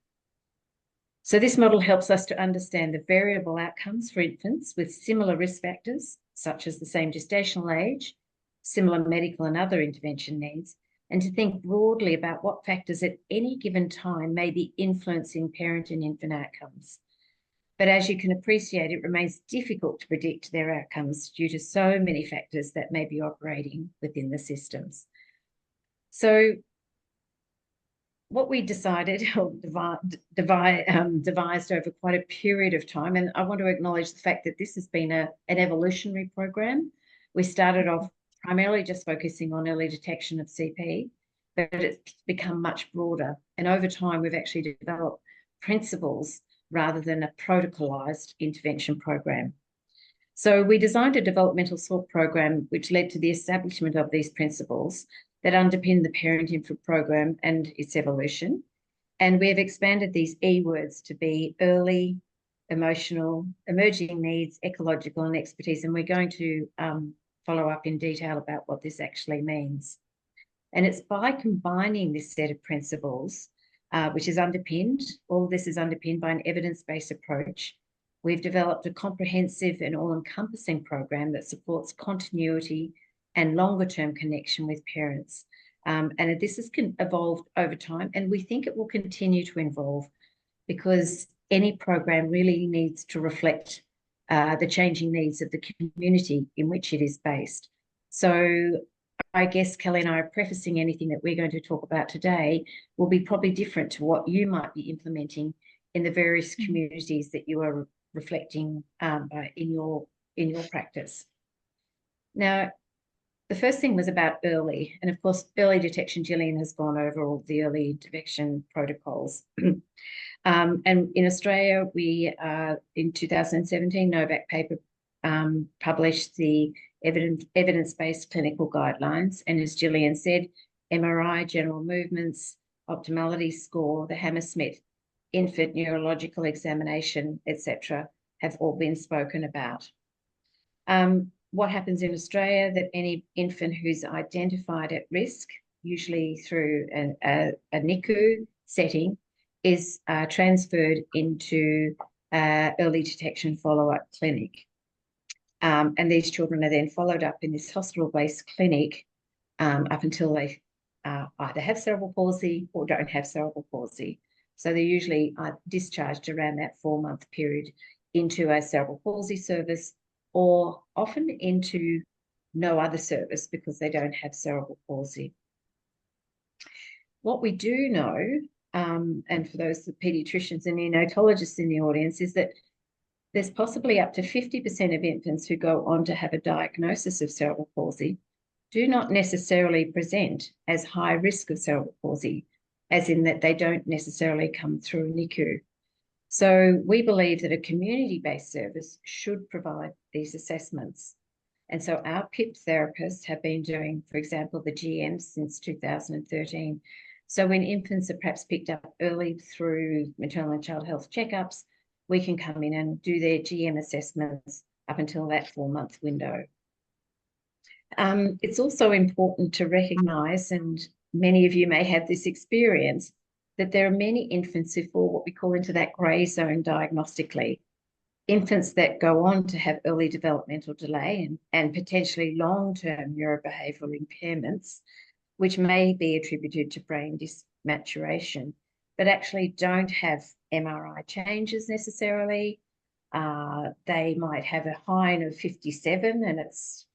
So this model helps us to understand the variable outcomes for infants with similar risk factors, such as the same gestational age, similar medical and other intervention needs, and to think broadly about what factors at any given time may be influencing parent and infant outcomes. But as you can appreciate, it remains difficult to predict their outcomes due to so many factors that may be operating within the systems. So what we decided or devised over quite a period of time, and I want to acknowledge the fact that this has been an evolutionary program. We started off primarily just focusing on early detection of CP, but it's become much broader. And over time, we've actually developed principles rather than a protocolized intervention program. So we designed a developmental support program, which led to the establishment of these principles that underpin the parent-infant program and its evolution. And we have expanded these E words to be early, emotional, emerging needs, ecological, and expertise. And we're going to follow up in detail about what this actually means. And it's by combining this set of principles, which is underpinned, all of this is underpinned by an evidence-based approach. We've developed a comprehensive and all-encompassing program that supports continuity and longer-term connection with parents. And this has evolved over time, and we think it will continue to evolve because any program really needs to reflect the changing needs of the community in which it is based. So I guess Kelly and I are prefacing anything that we're going to talk about today will be probably different to what you might be implementing in the various communities that you are reflecting in your practice. Now, the first thing was about early, and of course, early detection. Gillian has gone over all the early intervention protocols. And in Australia, we, in 2017, Novak paper published the evidence-based clinical guidelines. And as Gillian said, MRI, general movements, optimality score, the Hammersmith infant neurological examination, etc., have all been spoken about. What happens in Australia, that any infant who's identified at risk, usually through a NICU setting, is transferred into early detection follow-up clinic. And these children are then followed up in this hospital-based clinic up until they either have cerebral palsy or don't have cerebral palsy. So they're usually discharged around that 4-month period into a cerebral palsy service, or often into no other service because they don't have cerebral palsy. What we do know, and for those paediatricians and neonatologists in the audience, is that there's possibly up to 50% of infants who go on to have a diagnosis of cerebral palsy do not necessarily present as high risk of cerebral palsy, as in that they don't necessarily come through a NICU. So we believe that a community-based service should provide these assessments. And so our PIP therapists have been doing, for example, the GMs since 2013. So when infants are perhaps picked up early through maternal and child health checkups, we can come in and do their GM assessments up until that 4-month window. It's also important to recognise, and many of you may have this experience, that there are many infants who fall what we call into that grey zone diagnostically. Infants that go on to have early developmental delay and potentially long-term neurobehavioural impairments, which may be attributed to brain dysmaturation, but actually don't have MRI changes necessarily. They might have a Hein of 57 and it's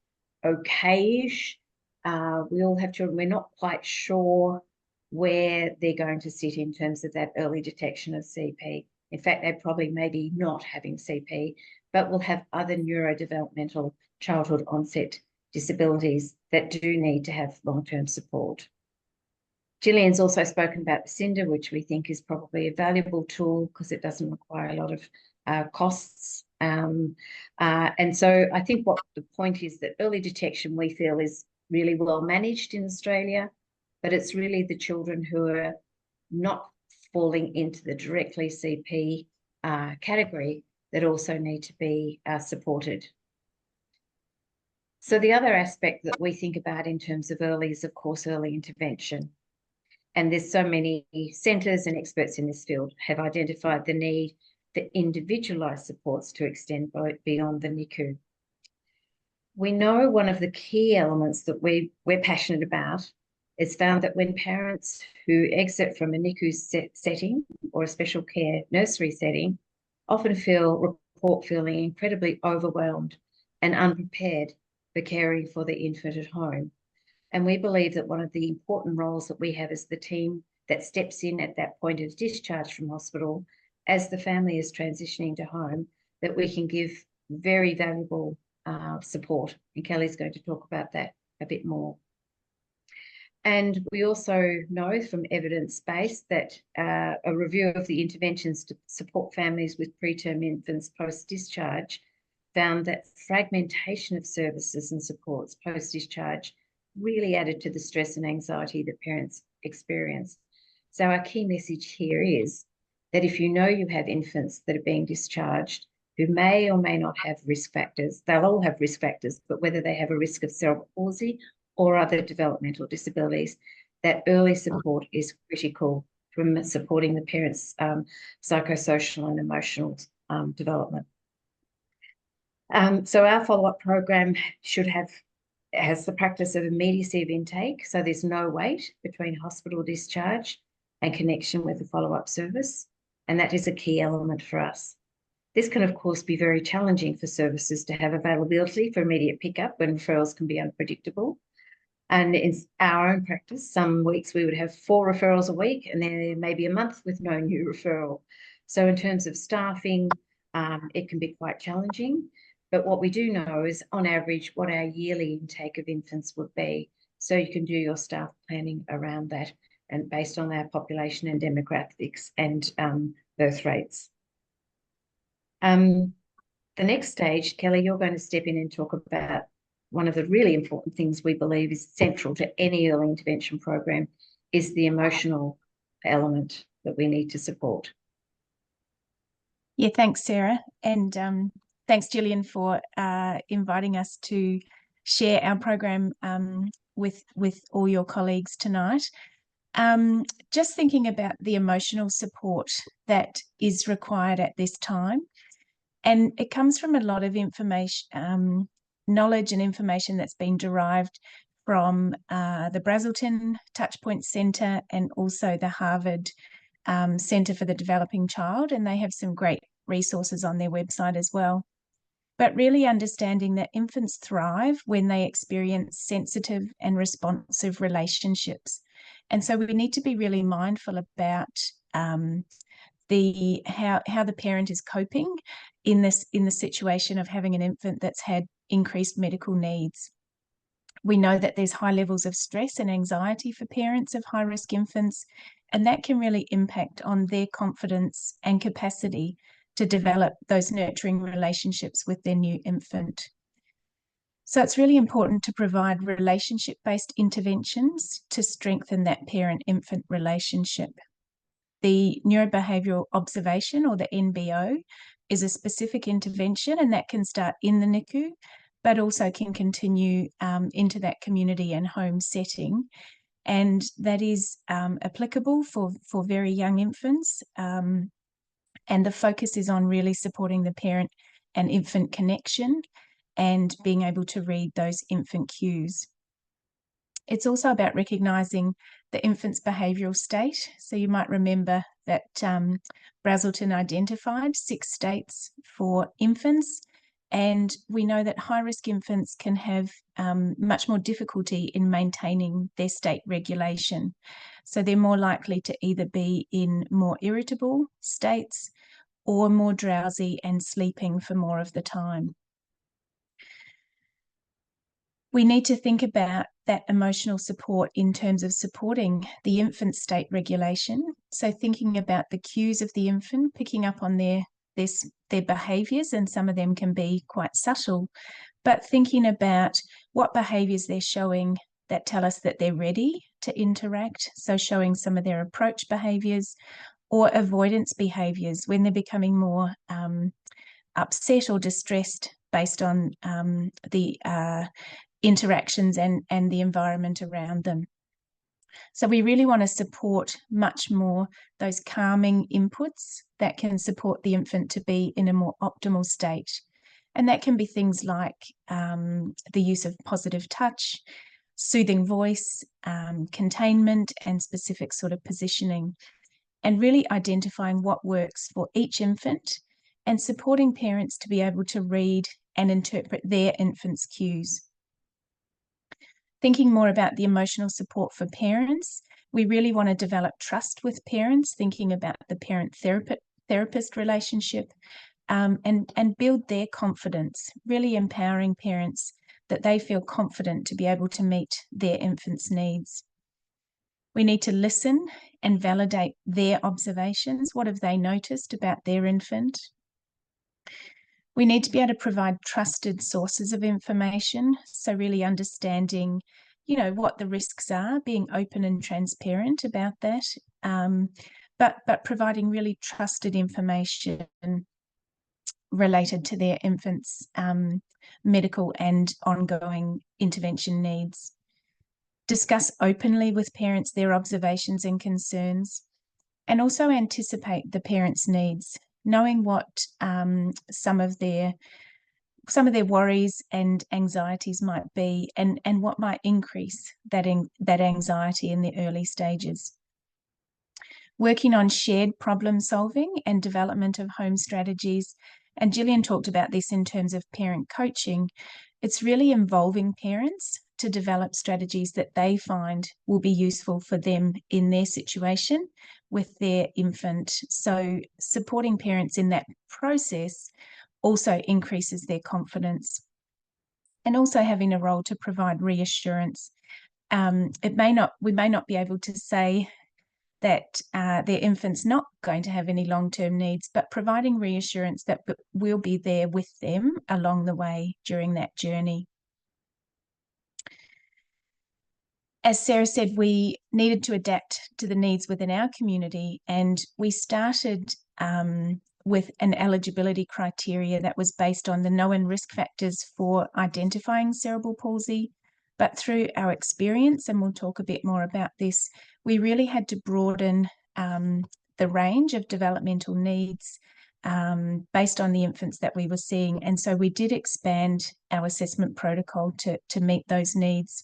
okay-ish. We all have children, we're not quite sure where they're going to sit in terms of that early detection of CP. In fact, they're probably maybe not having CP, but will have other neurodevelopmental childhood onset disabilities that do need to have long-term support. Gillian's also spoken about the Cinder, which we think is probably a valuable tool because it doesn't require a lot of costs. And so I think what the point is that early detection we feel is really well managed in Australia, but it's really the children who are not falling into the directly CP category that also need to be supported. So the other aspect that we think about in terms of early is, of course, early intervention. And there's so many centres and experts in this field have identified the need for individualised supports to extend beyond the NICU. We know one of the key elements that we're passionate about is found that when parents who exit from a NICU setting or a special care nursery setting often report feeling incredibly overwhelmed and unprepared for caring for the infant at home. And we believe that one of the important roles that we have as the team that steps in at that point of discharge from hospital as the family is transitioning to home, that we can give very valuable support. And Kelly's going to talk about that a bit more. And we also know from evidence-based that a review of the interventions to support families with preterm infants post-discharge found that fragmentation of services and supports post-discharge really added to the stress and anxiety that parents experience. So our key message here is that if you know you have infants that are being discharged who may or may not have risk factors, they'll all have risk factors, but whether they have a risk of cerebral palsy or other developmental disabilities, that early support is critical from supporting the parents' psychosocial and emotional development. So our follow-up program has the practice of immediacy of intake, so there's no wait between hospital discharge and connection with the follow-up service, and that is a key element for us. This can, of course, be very challenging for services to have availability for immediate pickup when referrals can be unpredictable. And in our own practice, some weeks we would have 4 referrals a week, and then there may be a month with no new referral. So in terms of staffing, it can be quite challenging. But what we do know is, on average, what our yearly intake of infants would be. So you can do your staff planning around that and based on our population and demographics and birth rates. The next stage, Kelly, you're going to step in and talk about one of the really important things we believe is central to any early intervention program is the emotional element that we need to support. Yeah, thanks, Sarah. And thanks, Gillian, for inviting us to share our program with all your colleagues tonight. Just thinking about the emotional support that is required at this time. And it comes from a lot of information, knowledge and information that's been derived from the Brazelton Touchpoint Centre and also the Harvard Centre for the Developing Child, and they have some great resources on their website as well. But really understanding that infants thrive when they experience sensitive and responsive relationships. And so we need to be really mindful about how the parent is coping in the situation of having an infant that's had increased medical needs. We know that there's high levels of stress and anxiety for parents of high-risk infants, and that can really impact on their confidence and capacity to develop those nurturing relationships with their new infant. So it's really important to provide relationship-based interventions to strengthen that parent-infant relationship. The neurobehavioural observation, or the NBO, is a specific intervention, and that can start in the NICU, but also can continue into that community and home setting. And that is applicable for very young infants. And the focus is on really supporting the parent and infant connection and being able to read those infant cues. It's also about recognising the infant's behavioural state. So you might remember that Brazelton identified 6 states for infants, and we know that high-risk infants can have much more difficulty in maintaining their state regulation. So they're more likely to either be in more irritable states or more drowsy and sleeping for more of the time. We need to think about that emotional support in terms of supporting the infant state regulation. So thinking about the cues of the infant, picking up on their behaviours, and some of them can be quite subtle, but thinking about what behaviours they're showing that tell us that they're ready to interact. So showing some of their approach behaviours or avoidance behaviours when they're becoming more upset or distressed based on the interactions and the environment around them. So we really want to support much more those calming inputs that can support the infant to be in a more optimal state. And that can be things like the use of positive touch, soothing voice, containment, and specific sort of positioning, and really identifying what works for each infant and supporting parents to be able to read and interpret their infant's cues. Thinking more about the emotional support for parents, we really want to develop trust with parents, thinking about the parent-therapist relationship, and build their confidence, really empowering parents that they feel confident to be able to meet their infant's needs. We need to listen and validate their observations. What have they noticed about their infant? We need to be able to provide trusted sources of information. So really understanding, what the risks are, being open and transparent about that, but providing really trusted information related to their infant's medical and ongoing intervention needs. Discuss openly with parents their observations and concerns, and also anticipate the parents' needs, knowing what some of their worries and anxieties might be, and what might increase that anxiety in the early stages. Working on shared problem solving and development of home strategies. And Gillian talked about this in terms of parent coaching. It's really involving parents to develop strategies that they find will be useful for them in their situation with their infant. So supporting parents in that process also increases their confidence. And also having a role to provide reassurance. We may not be able to say that their infant's not going to have any long-term needs, but providing reassurance that we'll be there with them along the way during that journey. As Sarah said, we needed to adapt to the needs within our community, and we started with an eligibility criteria that was based on the known risk factors for identifying cerebral palsy. But through our experience, and we'll talk a bit more about this, we really had to broaden the range of developmental needs based on the infants that we were seeing. And so we did expand our assessment protocol to meet those needs.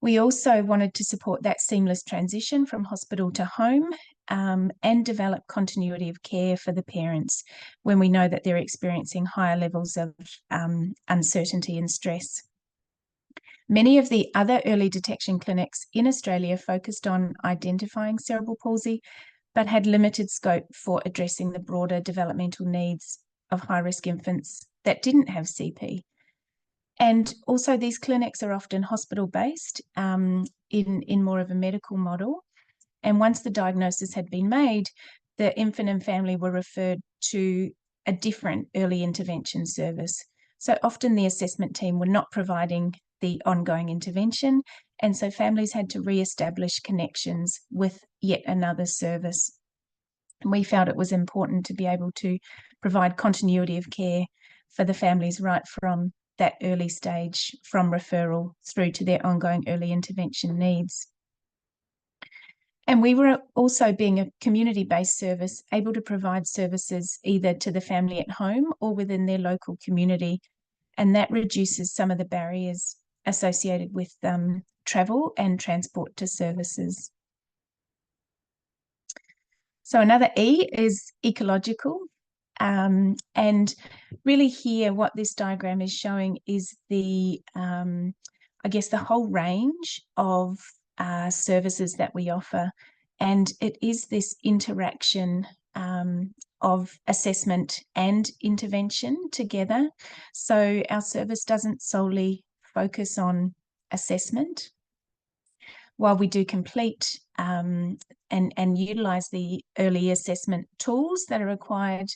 We also wanted to support that seamless transition from hospital to home and develop continuity of care for the parents when we know that they're experiencing higher levels of uncertainty and stress. Many of the other early detection clinics in Australia focused on identifying cerebral palsy, but had limited scope for addressing the broader developmental needs of high-risk infants that didn't have CP. And also these clinics are often hospital-based in more of a medical model. And once the diagnosis had been made, the infant and family were referred to a different early intervention service. So often the assessment team were not providing the ongoing intervention, and so families had to re-establish connections with yet another service. And we felt it was important to be able to provide continuity of care for the families right from that early stage, from referral through to their ongoing early intervention needs. And we were also, being a community-based service, able to provide services either to the family at home or within their local community. And that reduces some of the barriers associated with travel and transport to services. So another E is ecological. And really here, what this diagram is showing is the whole range of services that we offer. And it is this interaction of assessment and intervention together. So our service doesn't solely focus on assessment. While we do complete and utilise the early assessment tools that are required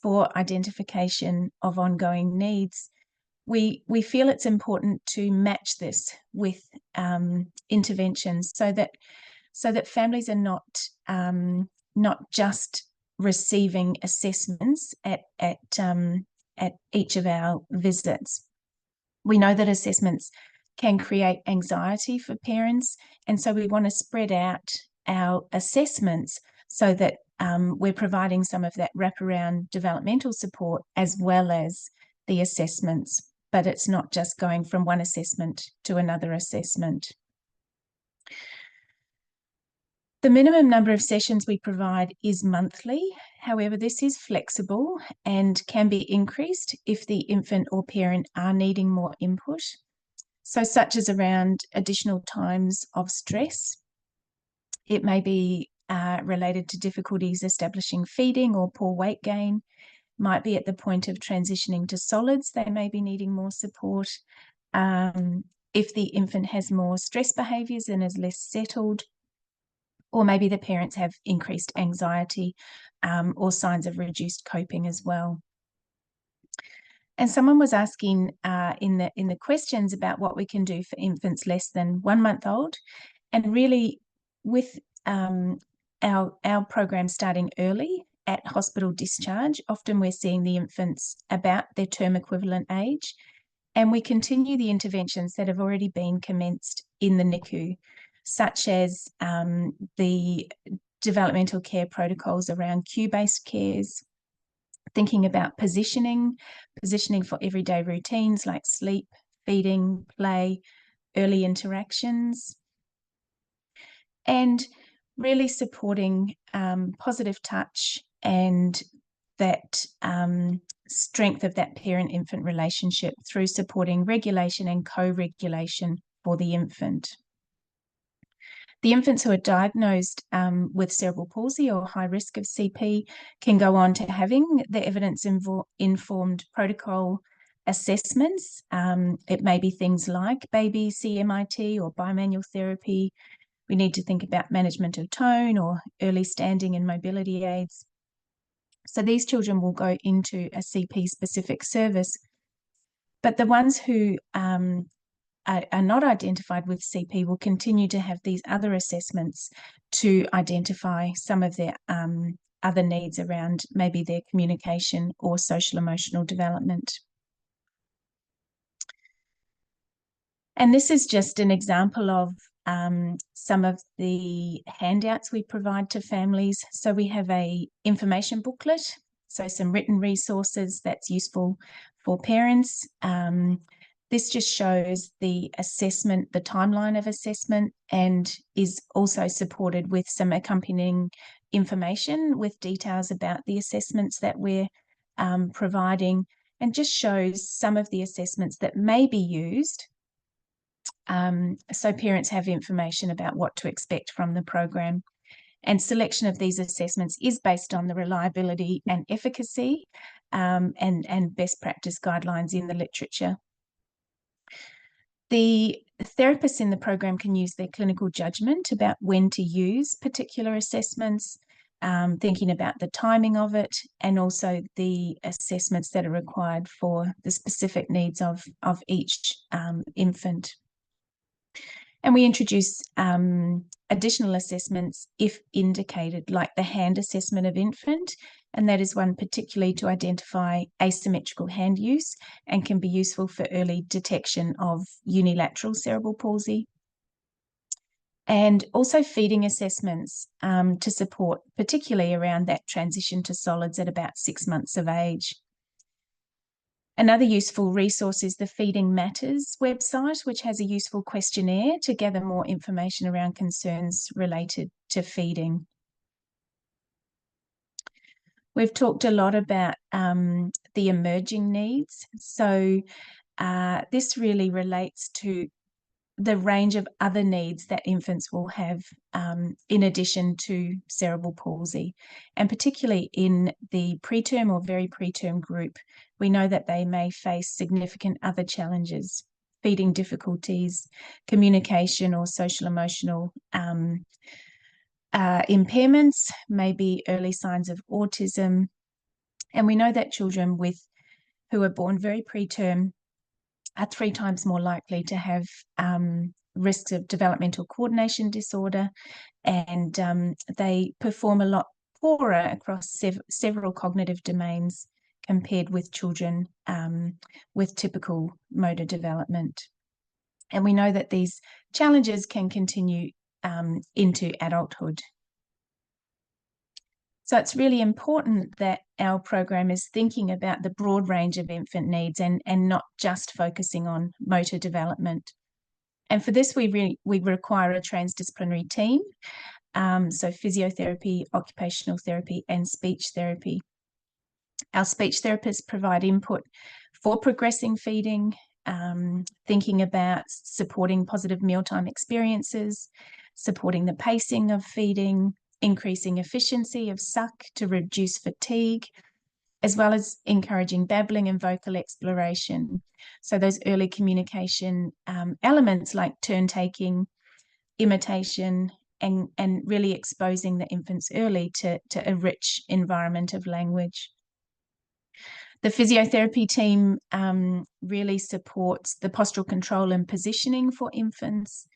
for identification of ongoing needs, we feel it's important to match this with interventions so that families are not just receiving assessments at each of our visits. We know that assessments can create anxiety for parents, and so we want to spread out our assessments so that we're providing some of that wraparound developmental support as well as the assessments, but it's not just going from one assessment to another assessment. The minimum number of sessions we provide is monthly. However, this is flexible and can be increased if the infant or parent are needing more input. So such as around additional times of stress. It may be related to difficulties establishing feeding or poor weight gain. Might be at the point of transitioning to solids, they may be needing more support. If the infant has more stress behaviours and is less settled, or maybe the parents have increased anxiety or signs of reduced coping as well. And someone was asking in the questions about what we can do for infants less than 1 month old. And really, with our program starting early at hospital discharge, often we're seeing the infants about their term equivalent age, and we continue the interventions that have already been commenced in the NICU, such as the developmental care protocols around cue-based cares, thinking about positioning for everyday routines like sleep, feeding, play, early interactions, and really supporting positive touch and that strength of that parent-infant relationship through supporting regulation and co-regulation for the infant. The infants who are diagnosed with cerebral palsy or high risk of CP can go on to having the evidence-informed protocol assessments. It may be things like baby CMIT or bimanual therapy. We need to think about management of tone or early standing and mobility aids. So these children will go into a CP-specific service. But the ones who are not identified with CP will continue to have these other assessments to identify some of their other needs around maybe their communication or social emotional development. And this is just an example of some of the handouts we provide to families. So we have an information booklet, so some written resources that's useful for parents. This just shows the assessment, the timeline of assessment, and is also supported with some accompanying information with details about the assessments that we're providing, and just shows some of the assessments that may be used. So parents have information about what to expect from the program. And selection of these assessments is based on the reliability and efficacy and best practice guidelines in the literature. The therapists in the program can use their clinical judgment about when to use particular assessments, thinking about the timing of it, and also the assessments that are required for the specific needs of each infant. And we introduce additional assessments if indicated, like the hand assessment of infant, and that is one particularly to identify asymmetrical hand use and can be useful for early detection of unilateral cerebral palsy. And also feeding assessments to support, particularly around that transition to solids at about 6 months of age. Another useful resource is the Feeding Matters website, which has a useful questionnaire to gather more information around concerns related to feeding. We've talked a lot about the emerging needs. So this really relates to the range of other needs that infants will have in addition to cerebral palsy. And particularly in the preterm or very preterm group, we know that they may face significant other challenges, feeding difficulties, communication or social emotional impairments, maybe early signs of autism. And we know that children who are born very preterm are 3 times more likely to have risks of developmental coordination disorder, and they perform a lot poorer across several cognitive domains compared with children with typical motor development. And we know that these challenges can continue into adulthood. So it's really important that our program is thinking about the broad range of infant needs and not just focusing on motor development. And for this, we require a transdisciplinary team, so physiotherapy, occupational therapy, and speech therapy. Our speech therapists provide input for progressing feeding, thinking about supporting positive mealtime experiences, supporting the pacing of feeding, increasing efficiency of suck to reduce fatigue, as well as encouraging babbling and vocal exploration. So those early communication elements like turn taking, imitation, and really exposing the infants early to a rich environment of language. The physiotherapy team really supports the postural control and positioning for infants.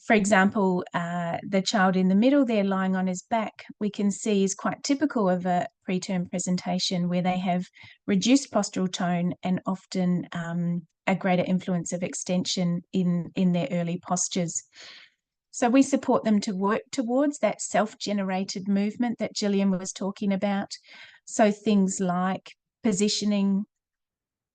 For example, the child in the middle there lying on his back, we can see is quite typical of a preterm presentation where they have reduced postural tone and often a greater influence of extension in their early postures. So we support them to work towards that self-generated movement that Gillian was talking about. So things like positioning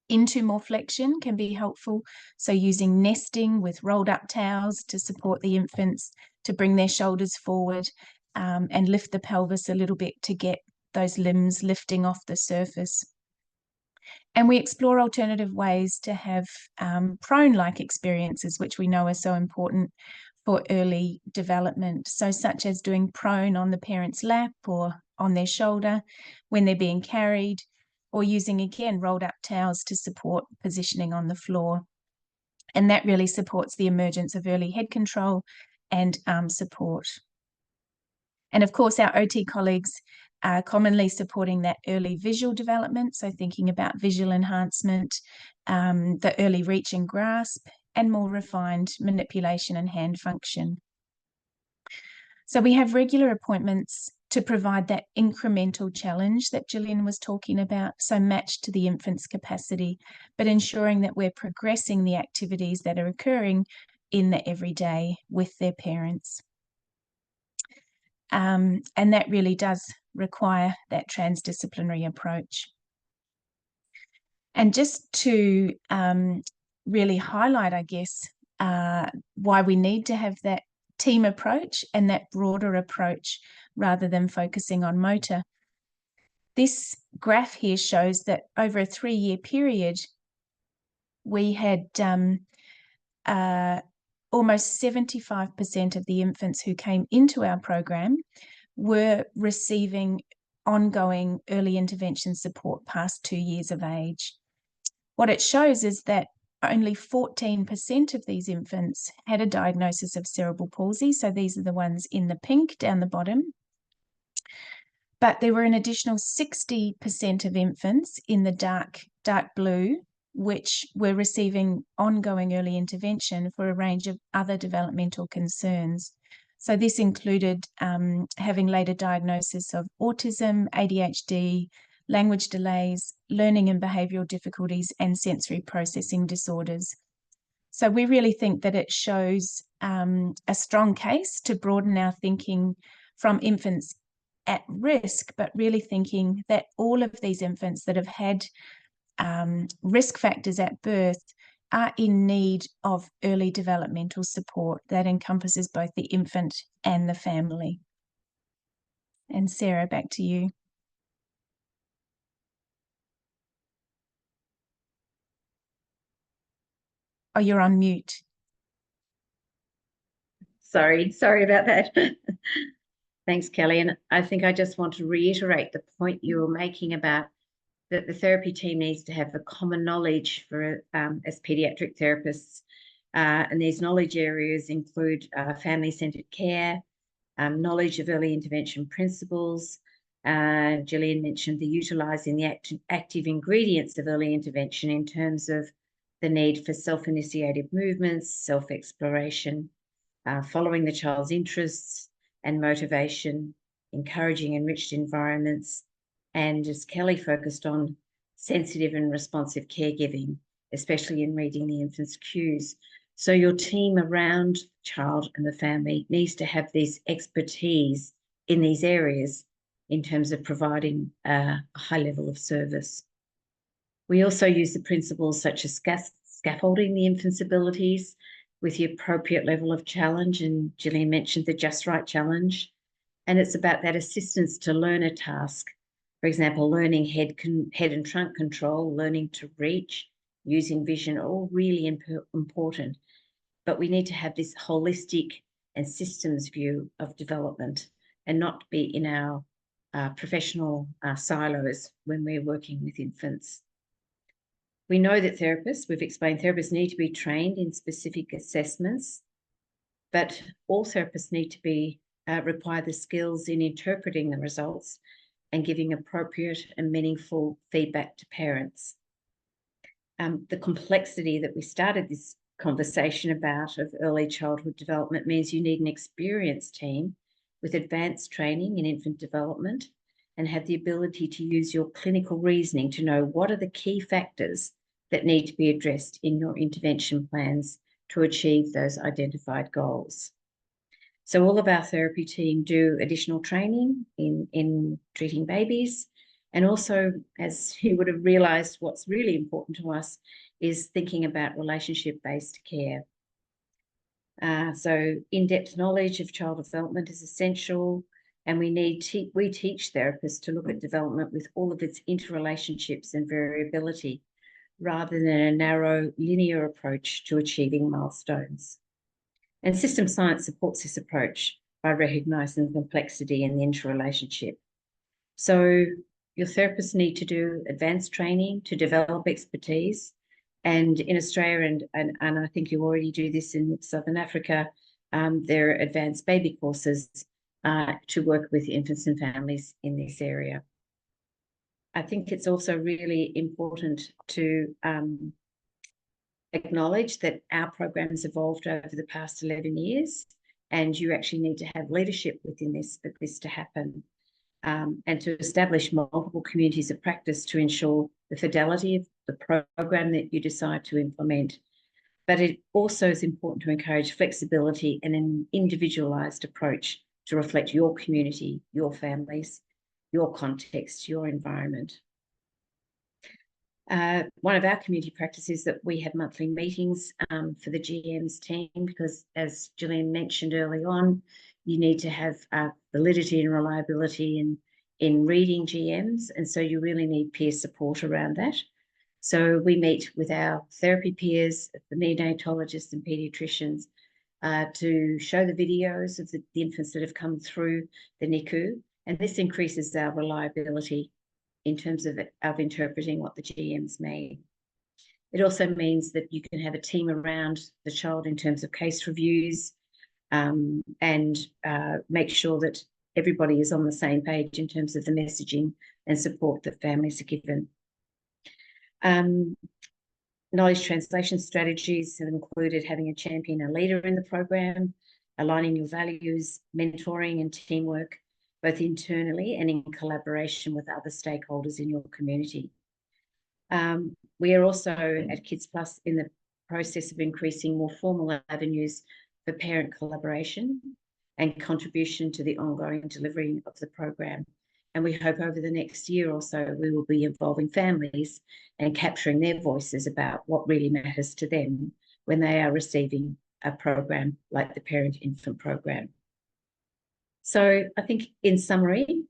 into more flexion can be helpful. So using nesting with rolled up towels to support the infants to bring their shoulders forward and lift the pelvis a little bit to get those limbs lifting off the surface. And we explore alternative ways to have prone-like experiences, which we know are so important for early development. So such as doing prone on the parent's lap or on their shoulder when they're being carried, or using, again, rolled up towels to support positioning on the floor. And that really supports the emergence of early head control and arm support. And of course, our OT colleagues are commonly supporting that early visual development, so thinking about visual enhancement, the early reach and grasp, and more refined manipulation and hand function. So we have regular appointments to provide that incremental challenge that Gillian was talking about, so matched to the infant's capacity, but ensuring that we're progressing the activities that are occurring in the everyday with their parents. And that really does require that transdisciplinary approach. And just to really highlight, I guess, why we need to have that team approach and that broader approach rather than focusing on motor. This graph here shows that over a 3-year period, we had almost 75% of the infants who came into our program were receiving ongoing early intervention support past 2 years of age. What it shows is that only 14% of these infants had a diagnosis of cerebral palsy. So these are the ones in the pink down the bottom. But there were an additional 60% of infants in the dark blue, which were receiving ongoing early intervention for a range of other developmental concerns. So this included having later diagnosis of autism, ADHD, language delays, learning and behavioural difficulties, and sensory processing disorders. So we really think that it shows a strong case to broaden our thinking from infants at risk, but really thinking that all of these infants that have had risk factors at birth are in need of early developmental support that encompasses both the infant and the family. And Sarah, back to you. Oh, you're on mute. Sorry about that. Thanks, Kelly. And I think I just want to reiterate the point you were making about that the therapy team needs to have a common knowledge for as paediatric therapists. And these knowledge areas include family-centred care, knowledge of early intervention principles. Gillian mentioned the utilising the active ingredients of early intervention in terms of the need for self-initiated movements, self-exploration, following the child's interests and motivation, encouraging enriched environments, and as Kelly focused on, sensitive and responsive caregiving, especially in reading the infant's cues. So your team around the child and the family needs to have this expertise in these areas in terms of providing a high level of service. We also use the principles such as scaffolding the infant's abilities with the appropriate level of challenge, and Gillian mentioned the just right challenge. And it's about that assistance to learn a task. For example, learning head and trunk control, learning to reach, using vision, all really important. But we need to have this holistic and systems view of development and not be in our professional silos when we're working with infants. We know that we've explained therapists need to be trained in specific assessments, but all therapists need to be require the skills in interpreting the results and giving appropriate and meaningful feedback to parents. The complexity that we started this conversation about of early childhood development means you need an experienced team with advanced training in infant development and have the ability to use your clinical reasoning to know what are the key factors that need to be addressed in your intervention plans to achieve those identified goals. So all of our therapy team do additional training in treating babies. And also, as you would have realised, what's really important to us is thinking about relationship-based care. So in-depth knowledge of child development is essential, and we teach therapists to look at development with all of its interrelationships and variability, rather than a narrow linear approach to achieving milestones. And system science supports this approach by recognising the complexity and the interrelationship. So your therapists need to do advanced training to develop expertise. And in Australia, and I think you already do this in Southern Africa, there are advanced baby courses to work with infants and families in this area. I think it's also really important to acknowledge that our program has evolved over the past 11 years, and you actually need to have leadership within this for this to happen, and to establish multiple communities of practice to ensure the fidelity of the program that you decide to implement. But it also is important to encourage flexibility and an individualised approach to reflect your community, your families, your context, your environment. One of our community practices is that we have monthly meetings for the GM's team, because as Gillian mentioned early on, you need to have validity and reliability in reading GMs, and so you really need peer support around that. So we meet with our therapy peers, the neonatologists and paediatricians, to show the videos of the infants that have come through the NICU, and this increases our reliability in terms of interpreting what the GMs mean. It also means that you can have a team around the child in terms of case reviews, and make sure that everybody is on the same page in terms of the messaging and support that families are given. Knowledge translation strategies have included having a champion, a leader in the program, aligning your values, mentoring and teamwork, both internally and in collaboration with other stakeholders in your community. We are also at Kids Plus in the process of increasing more formal avenues for parent collaboration and contribution to the ongoing delivery of the program. And we hope over the next year or so, we will be involving families and capturing their voices about what really matters to them when they are receiving a program like the Parent-Infant Program. So I think in summary,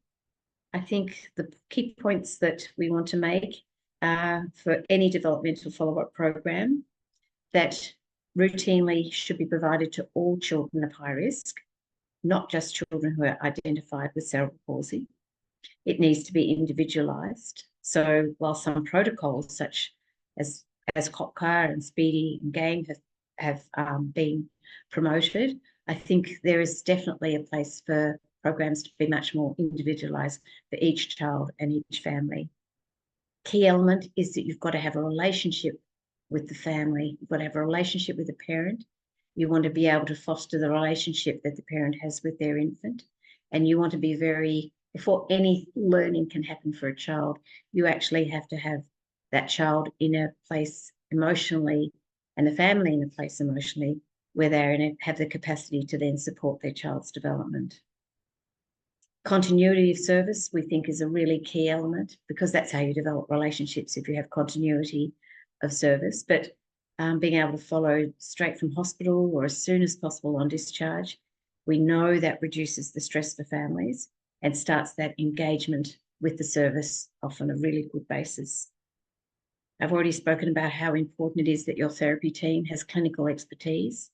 I think the key points that we want to make for any developmental follow-up program, that routinely should be provided to all children of high risk, not just children who are identified with cerebral palsy. It needs to be individualised. So while some protocols such as COPCAR and Speedy and GAME have been promoted, I think there is definitely a place for programs to be much more individualised for each child and each family. Key element is that you've got to have a relationship with the family. You've got to have a relationship with the parent. You want to be able to foster the relationship that the parent has with their infant. And you want to be very, before any learning can happen for a child, you actually have to have that child in a place emotionally and the family in a place emotionally where they have the capacity to then support their child's development. Continuity of service, we think, is a really key element, because that's how you develop relationships, if you have continuity of service. But being able to follow straight from hospital or as soon as possible on discharge, we know that reduces the stress for families and starts that engagement with the service off on a really good basis. I've already spoken about how important it is that your therapy team has clinical expertise,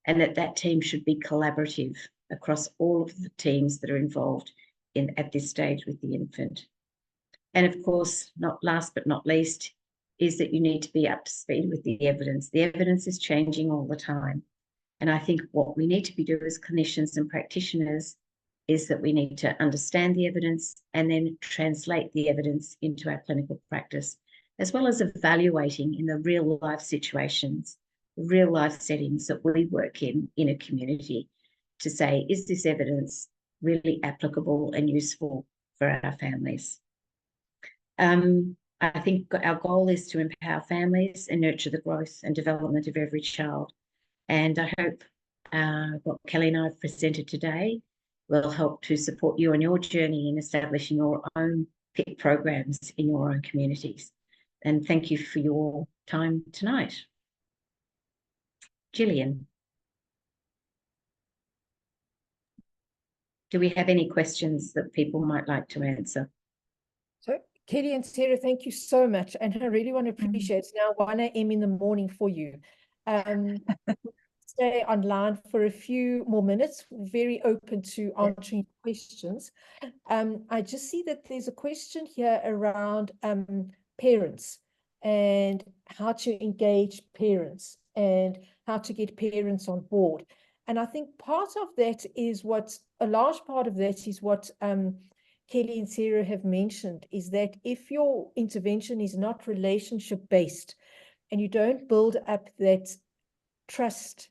and that team should be collaborative across all of the teams that are involved at this stage with the infant. And of course, not last but not least, is that you need to be up to speed with the evidence. The evidence is changing all the time. And I think what we need to be doing as clinicians and practitioners is that we need to understand the evidence and then translate the evidence into our clinical practice, as well as evaluating in the real life situations, real life settings that we work in a community, to say, is this evidence really applicable and useful for our families? I think our goal is to empower families and nurture the growth and development of every child. And I hope what Kelly and I have presented today will help to support you on your journey in establishing your own PIC programs in your own communities. And thank you for your time tonight. Gillian, do we have any questions that people might like to answer? So, Kelly and Sarah, thank you so much. And I really want to appreciate it's now 1 a.m. in the morning for you. Stay online for a few more minutes. Very open to answering questions. I just see that there's a question here around parents and how to engage parents and how to get parents on board. And I think part of that is a large part of that is what Kelly and Sarah have mentioned, is that if your intervention is not relationship-based and you don't build up that trust,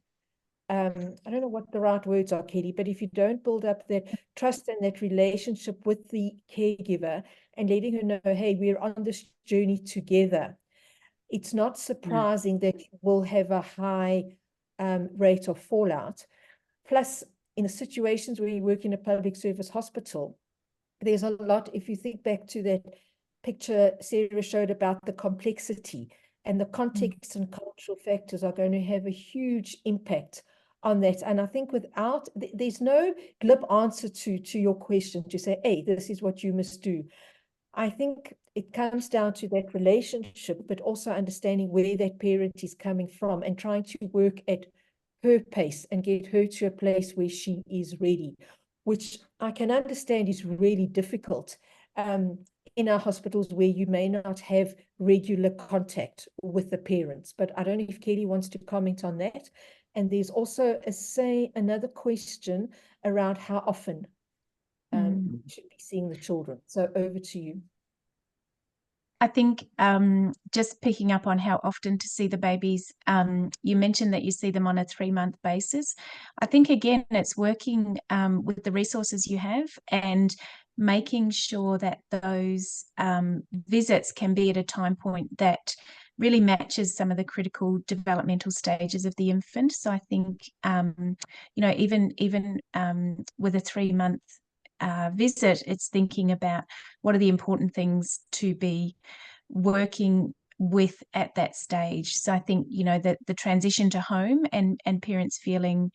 I don't know what the right words are, Kelly, but if you don't build up that trust and that relationship with the caregiver and letting her know, hey, we're on this journey together, it's not surprising that you will have a high rate of fallout. Plus, in the situations where you work in a public service hospital, there's a lot, if you think back to that picture Sarah showed about the complexity, and the context and cultural factors are going to have a huge impact on that. And I think there's no glib answer to your question to say, hey, this is what you must do. I think it comes down to that relationship, but also understanding where that parent is coming from and trying to work at her pace and get her to a place where she is ready, which I can understand is really difficult in our hospitals where you may not have regular contact with the parents. But I don't know if Kelly wants to comment on that. And there's also another question around how often we should be seeing the children. So over to you. I think just picking up on how often to see the babies, you mentioned that you see them on a 3-month basis. I think, again, it's working with the resources you have and making sure that those visits can be at a time point that really matches some of the critical developmental stages of the infant. So I think, even with a 3-month visit, it's thinking about what are the important things to be working with at that stage. So I think, that the transition to home and parents feeling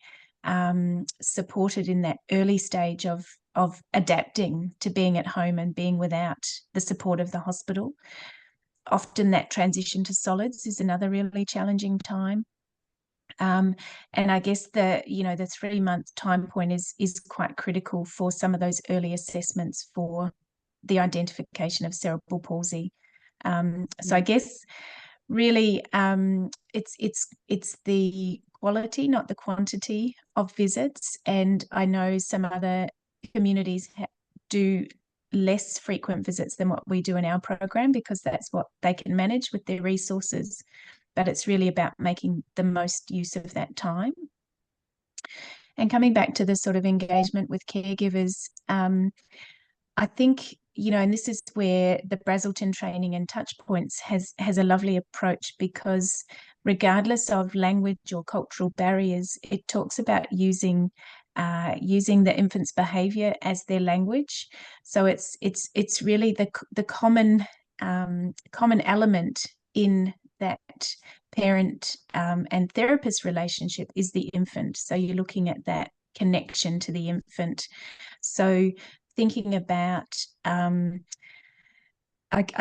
supported in that early stage of adapting to being at home and being without the support of the hospital. Often that transition to solids is another really challenging time. And I guess the 3-month time point is quite critical for some of those early assessments for the identification of cerebral palsy. So I guess really it's the quality, not the quantity of visits. And I know some other communities do less frequent visits than what we do in our program, because that's what they can manage with their resources. But it's really about making the most use of that time. And coming back to the sort of engagement with caregivers, I think, and this is where the Brazelton training and Touchpoints has a lovely approach, because regardless of language or cultural barriers, it talks about using the infant's behaviour as their language. So it's really the common element in that parent and therapist relationship is the infant. So you're looking at that connection to the infant. So thinking about, I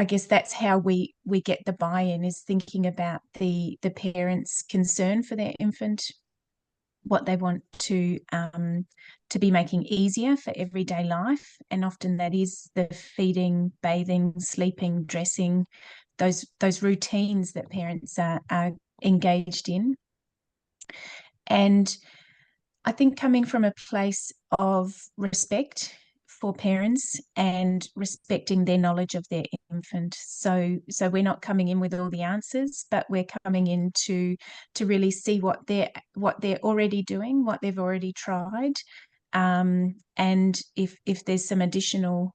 guess that's how we get the buy-in, is thinking about the parents' concern for their infant, what they want to be making easier for everyday life. And often that is the feeding, bathing, sleeping, dressing, those routines that parents are engaged in. And I think coming from a place of respect for parents and respecting their knowledge of their infant. So we're not coming in with all the answers, but we're coming in to really see what they're already doing, what they've already tried, and if there's some additional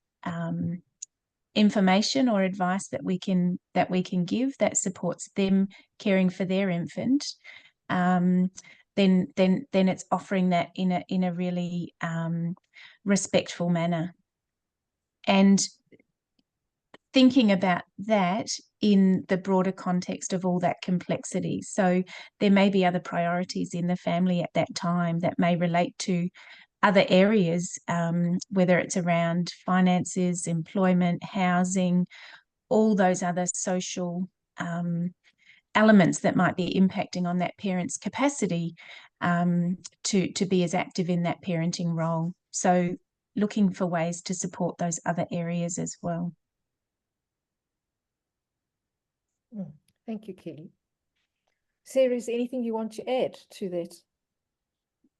information or advice that we can give that supports them caring for their infant, then it's offering that in a really respectful manner, and thinking about that in the broader context of all that complexity. So there may be other priorities in the family at that time that may relate to other areas, whether it's around finances, employment, housing, all those other social elements that might be impacting on that parent's capacity to be as active in that parenting role. So looking for ways to support those other areas as well. Thank you, Kelly. Sarah, is there anything you want to add to that?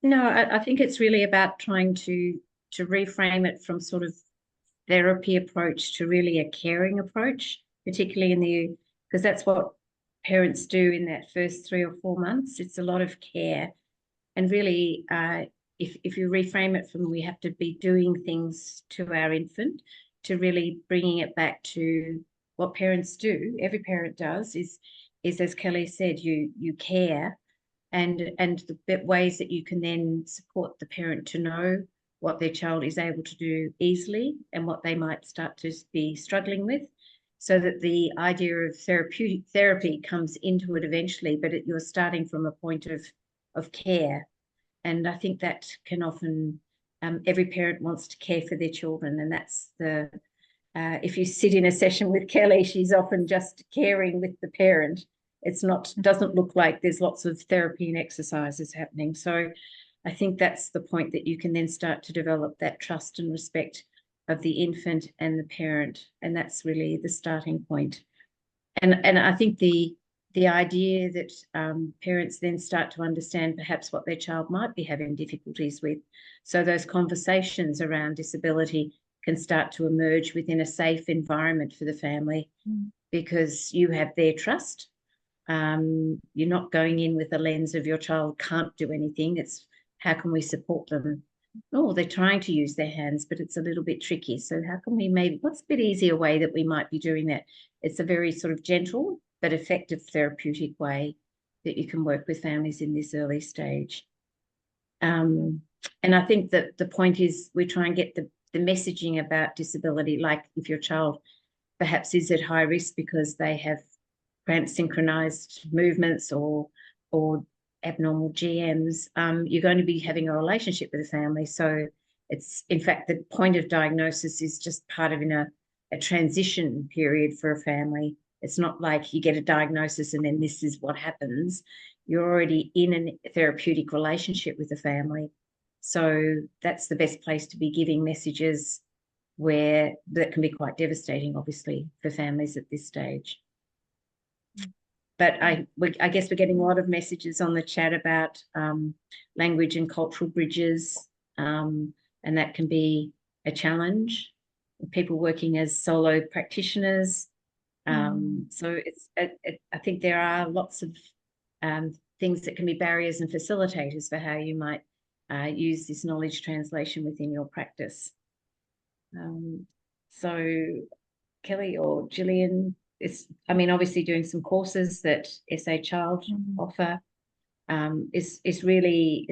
No, I think it's really about trying to reframe it from sort of therapy approach to really a caring approach, particularly because that's what parents do in that first 3 or 4 months. It's a lot of care. And really, if you reframe it from we have to be doing things to our infant, to really bringing it back to what parents do, every parent does, is as Kelly said, you care, and the ways that you can then support the parent to know what their child is able to do easily and what they might start to be struggling with, so that the idea of therapy comes into it eventually, but you're starting from a point of care. And I think that can often, every parent wants to care for their children, and that's if you sit in a session with Kelly, she's often just caring with the parent. Doesn't look like there's lots of therapy and exercises happening. So I think that's the point, that you can then start to develop that trust and respect of the infant and the parent, and that's really the starting point. And I think the idea that parents then start to understand perhaps what their child might be having difficulties with, so those conversations around disability can start to emerge within a safe environment for the family, because you have their trust. You're not going in with the lens of your child can't do anything. It's how can we support them? Oh, they're trying to use their hands, but it's a little bit tricky. So how can we what's a bit easier way that we might be doing that? It's a very sort of gentle but effective therapeutic way that you can work with families in this early stage. And I think that the point is we try and get the messaging about disability, like if your child perhaps is at high risk because they have cramped synchronized movements or abnormal GMs, you're going to be having a relationship with the family. So it's, in fact, the point of diagnosis is just part of a transition period for a family. It's not like you get a diagnosis and then this is what happens. you're already in a therapeutic relationship with the family. So that's the best place to be giving messages where that can be quite devastating, obviously, for families at this stage. But I guess we're getting a lot of messages on the chat about language and cultural bridges, and that can be a challenge. People working as solo practitioners. So I think there are lots of things that can be barriers and facilitators for how you might use this knowledge translation within your practice. So Kelly or Gillian, obviously doing some courses that SA-ChilD offer is really,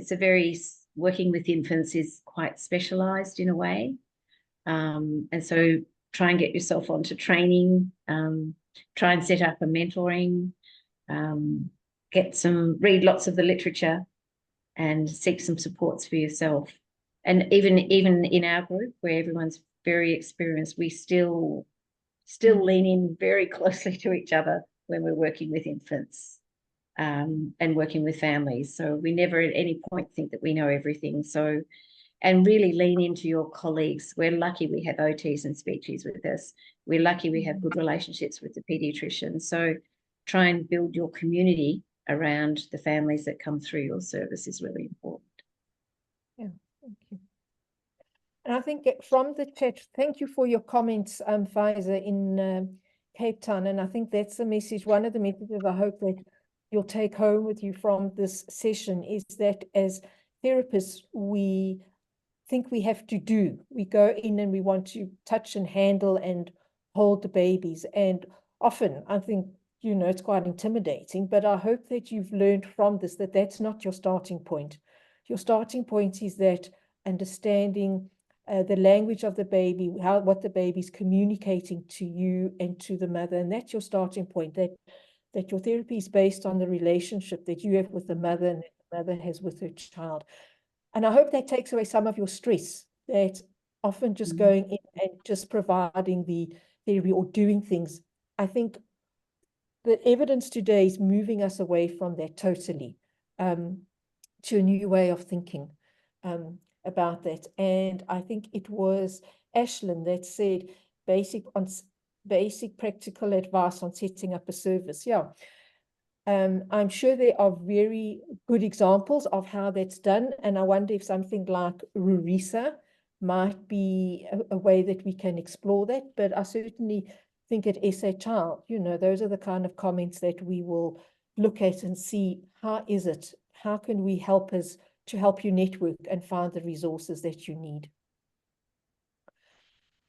working with infants is quite specialised in a way. And so try and get yourself onto training, try and set up a mentoring, read lots of the literature and seek some supports for yourself. And even in our group where everyone's very experienced, we still lean in very closely to each other when we're working with infants and working with families. So we never at any point think that we know everything. So, and really lean into your colleagues. We're lucky we have OTs and speechies with us. We're lucky we have good relationships with the paediatrician. So try and build your community around the families that come through your service is really important. Yeah, thank you. And I think from the chat, thank you for your comments, Faiza, in Cape Town. And I think that's the message, one of the messages I hope that you'll take home with you from this session is that as therapists, we think we have to do. We go in and we want to touch and handle and hold the babies. And often I think, it's quite intimidating, but I hope that you've learned from this that that's not your starting point. Your starting point is that understanding the language of the baby, what the baby's communicating to you and to the mother. And that's your starting point, that your therapy is based on the relationship that you have with the mother and that the mother has with her child. And I hope that takes away some of your stress, that often just going in and just providing the therapy or doing things. I think the evidence today is moving us away from that totally to a new way of thinking about that. And I think it was Ashlyn that said basic practical advice on setting up a service. Yeah. I'm sure there are very good examples of how that's done. And I wonder if something like Rurisa might be a way that we can explore that. But I certainly think at SA-ChilD, those are the kind of comments that we will look at and see, how can we help you network and find the resources that you need.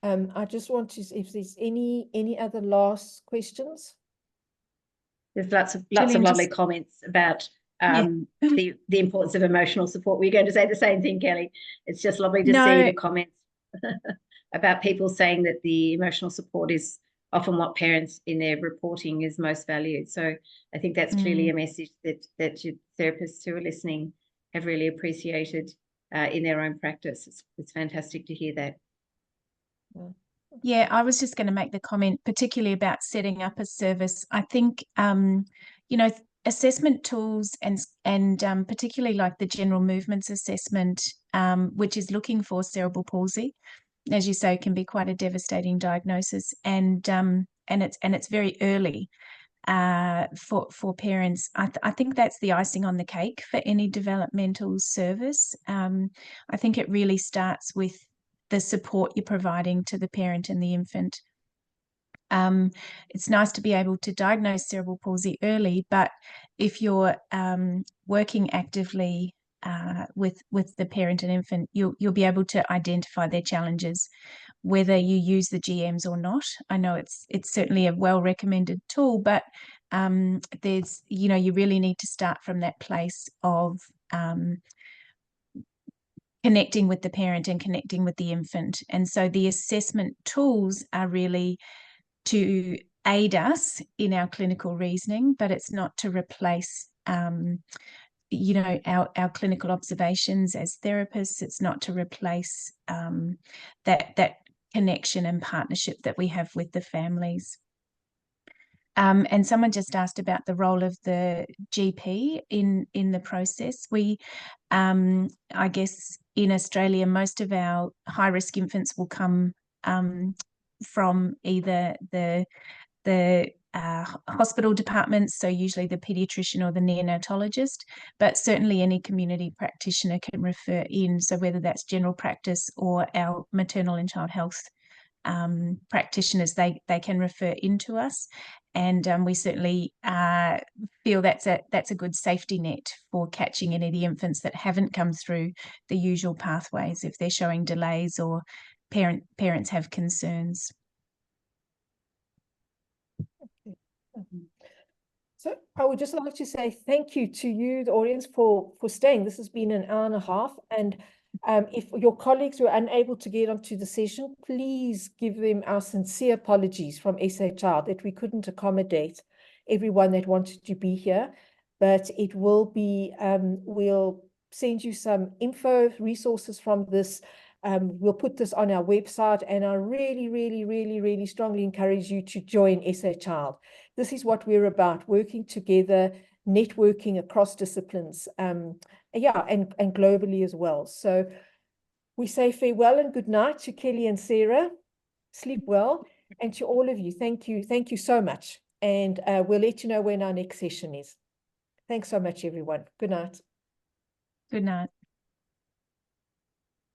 I just want to see if there's any other last questions. There's lots of lovely comments about the importance of emotional support. Were you going to say the same thing, Kelly? It's just lovely to see the comments about people saying that the emotional support is often what parents in their reporting is most valued. So I think that's clearly a message that your therapists who are listening have really appreciated in their own practice. It's fantastic to hear that. Yeah, I was just going to make the comment, particularly about setting up a service. I think, assessment tools and particularly like the general movements assessment, which is looking for cerebral palsy, as you say, can be quite a devastating diagnosis, and it's very early for parents. I think that's the icing on the cake for any developmental service. I think it really starts with the support you're providing to the parent and the infant. It's nice to be able to diagnose cerebral palsy early, but if you're working actively with the parent and infant, you'll be able to identify their challenges, whether you use the GMs or not. I know it's certainly a well-recommended tool, but there's, you really need to start from that place of connecting with the parent and connecting with the infant. And so the assessment tools are really to aid us in our clinical reasoning, but it's not to replace our clinical observations as therapists. It's not to replace that connection and partnership that we have with the families. And someone just asked about the role of the GP in the process. We, I guess, in Australia, most of our high-risk infants will come from either the hospital departments, so usually the paediatrician or the neonatologist, but certainly any community practitioner can refer in. So whether that's general practice or our maternal and child health practitioners, they can refer into us, and we certainly feel that's a good safety net for catching any of the infants that haven't come through the usual pathways if they're showing delays or parents have concerns. So I would just like to say thank you to you, the audience, for staying. This has been an hour and a half, and if your colleagues were unable to get onto the session, please give them our sincere apologies from SA-ChilD that we couldn't accommodate everyone that wanted to be here. But it will be, we'll send you some info, resources from this. We'll put this on our website, and I really, really, really, really strongly encourage you to join SA-ChilD. This is what we're about, working together, networking across disciplines, yeah, and globally as well. So we say farewell and good night to Kelly and Sarah. Sleep well. And to all of you, thank you so much. And we'll let you know when our next session is. Thanks so much, everyone. Good night. Good night.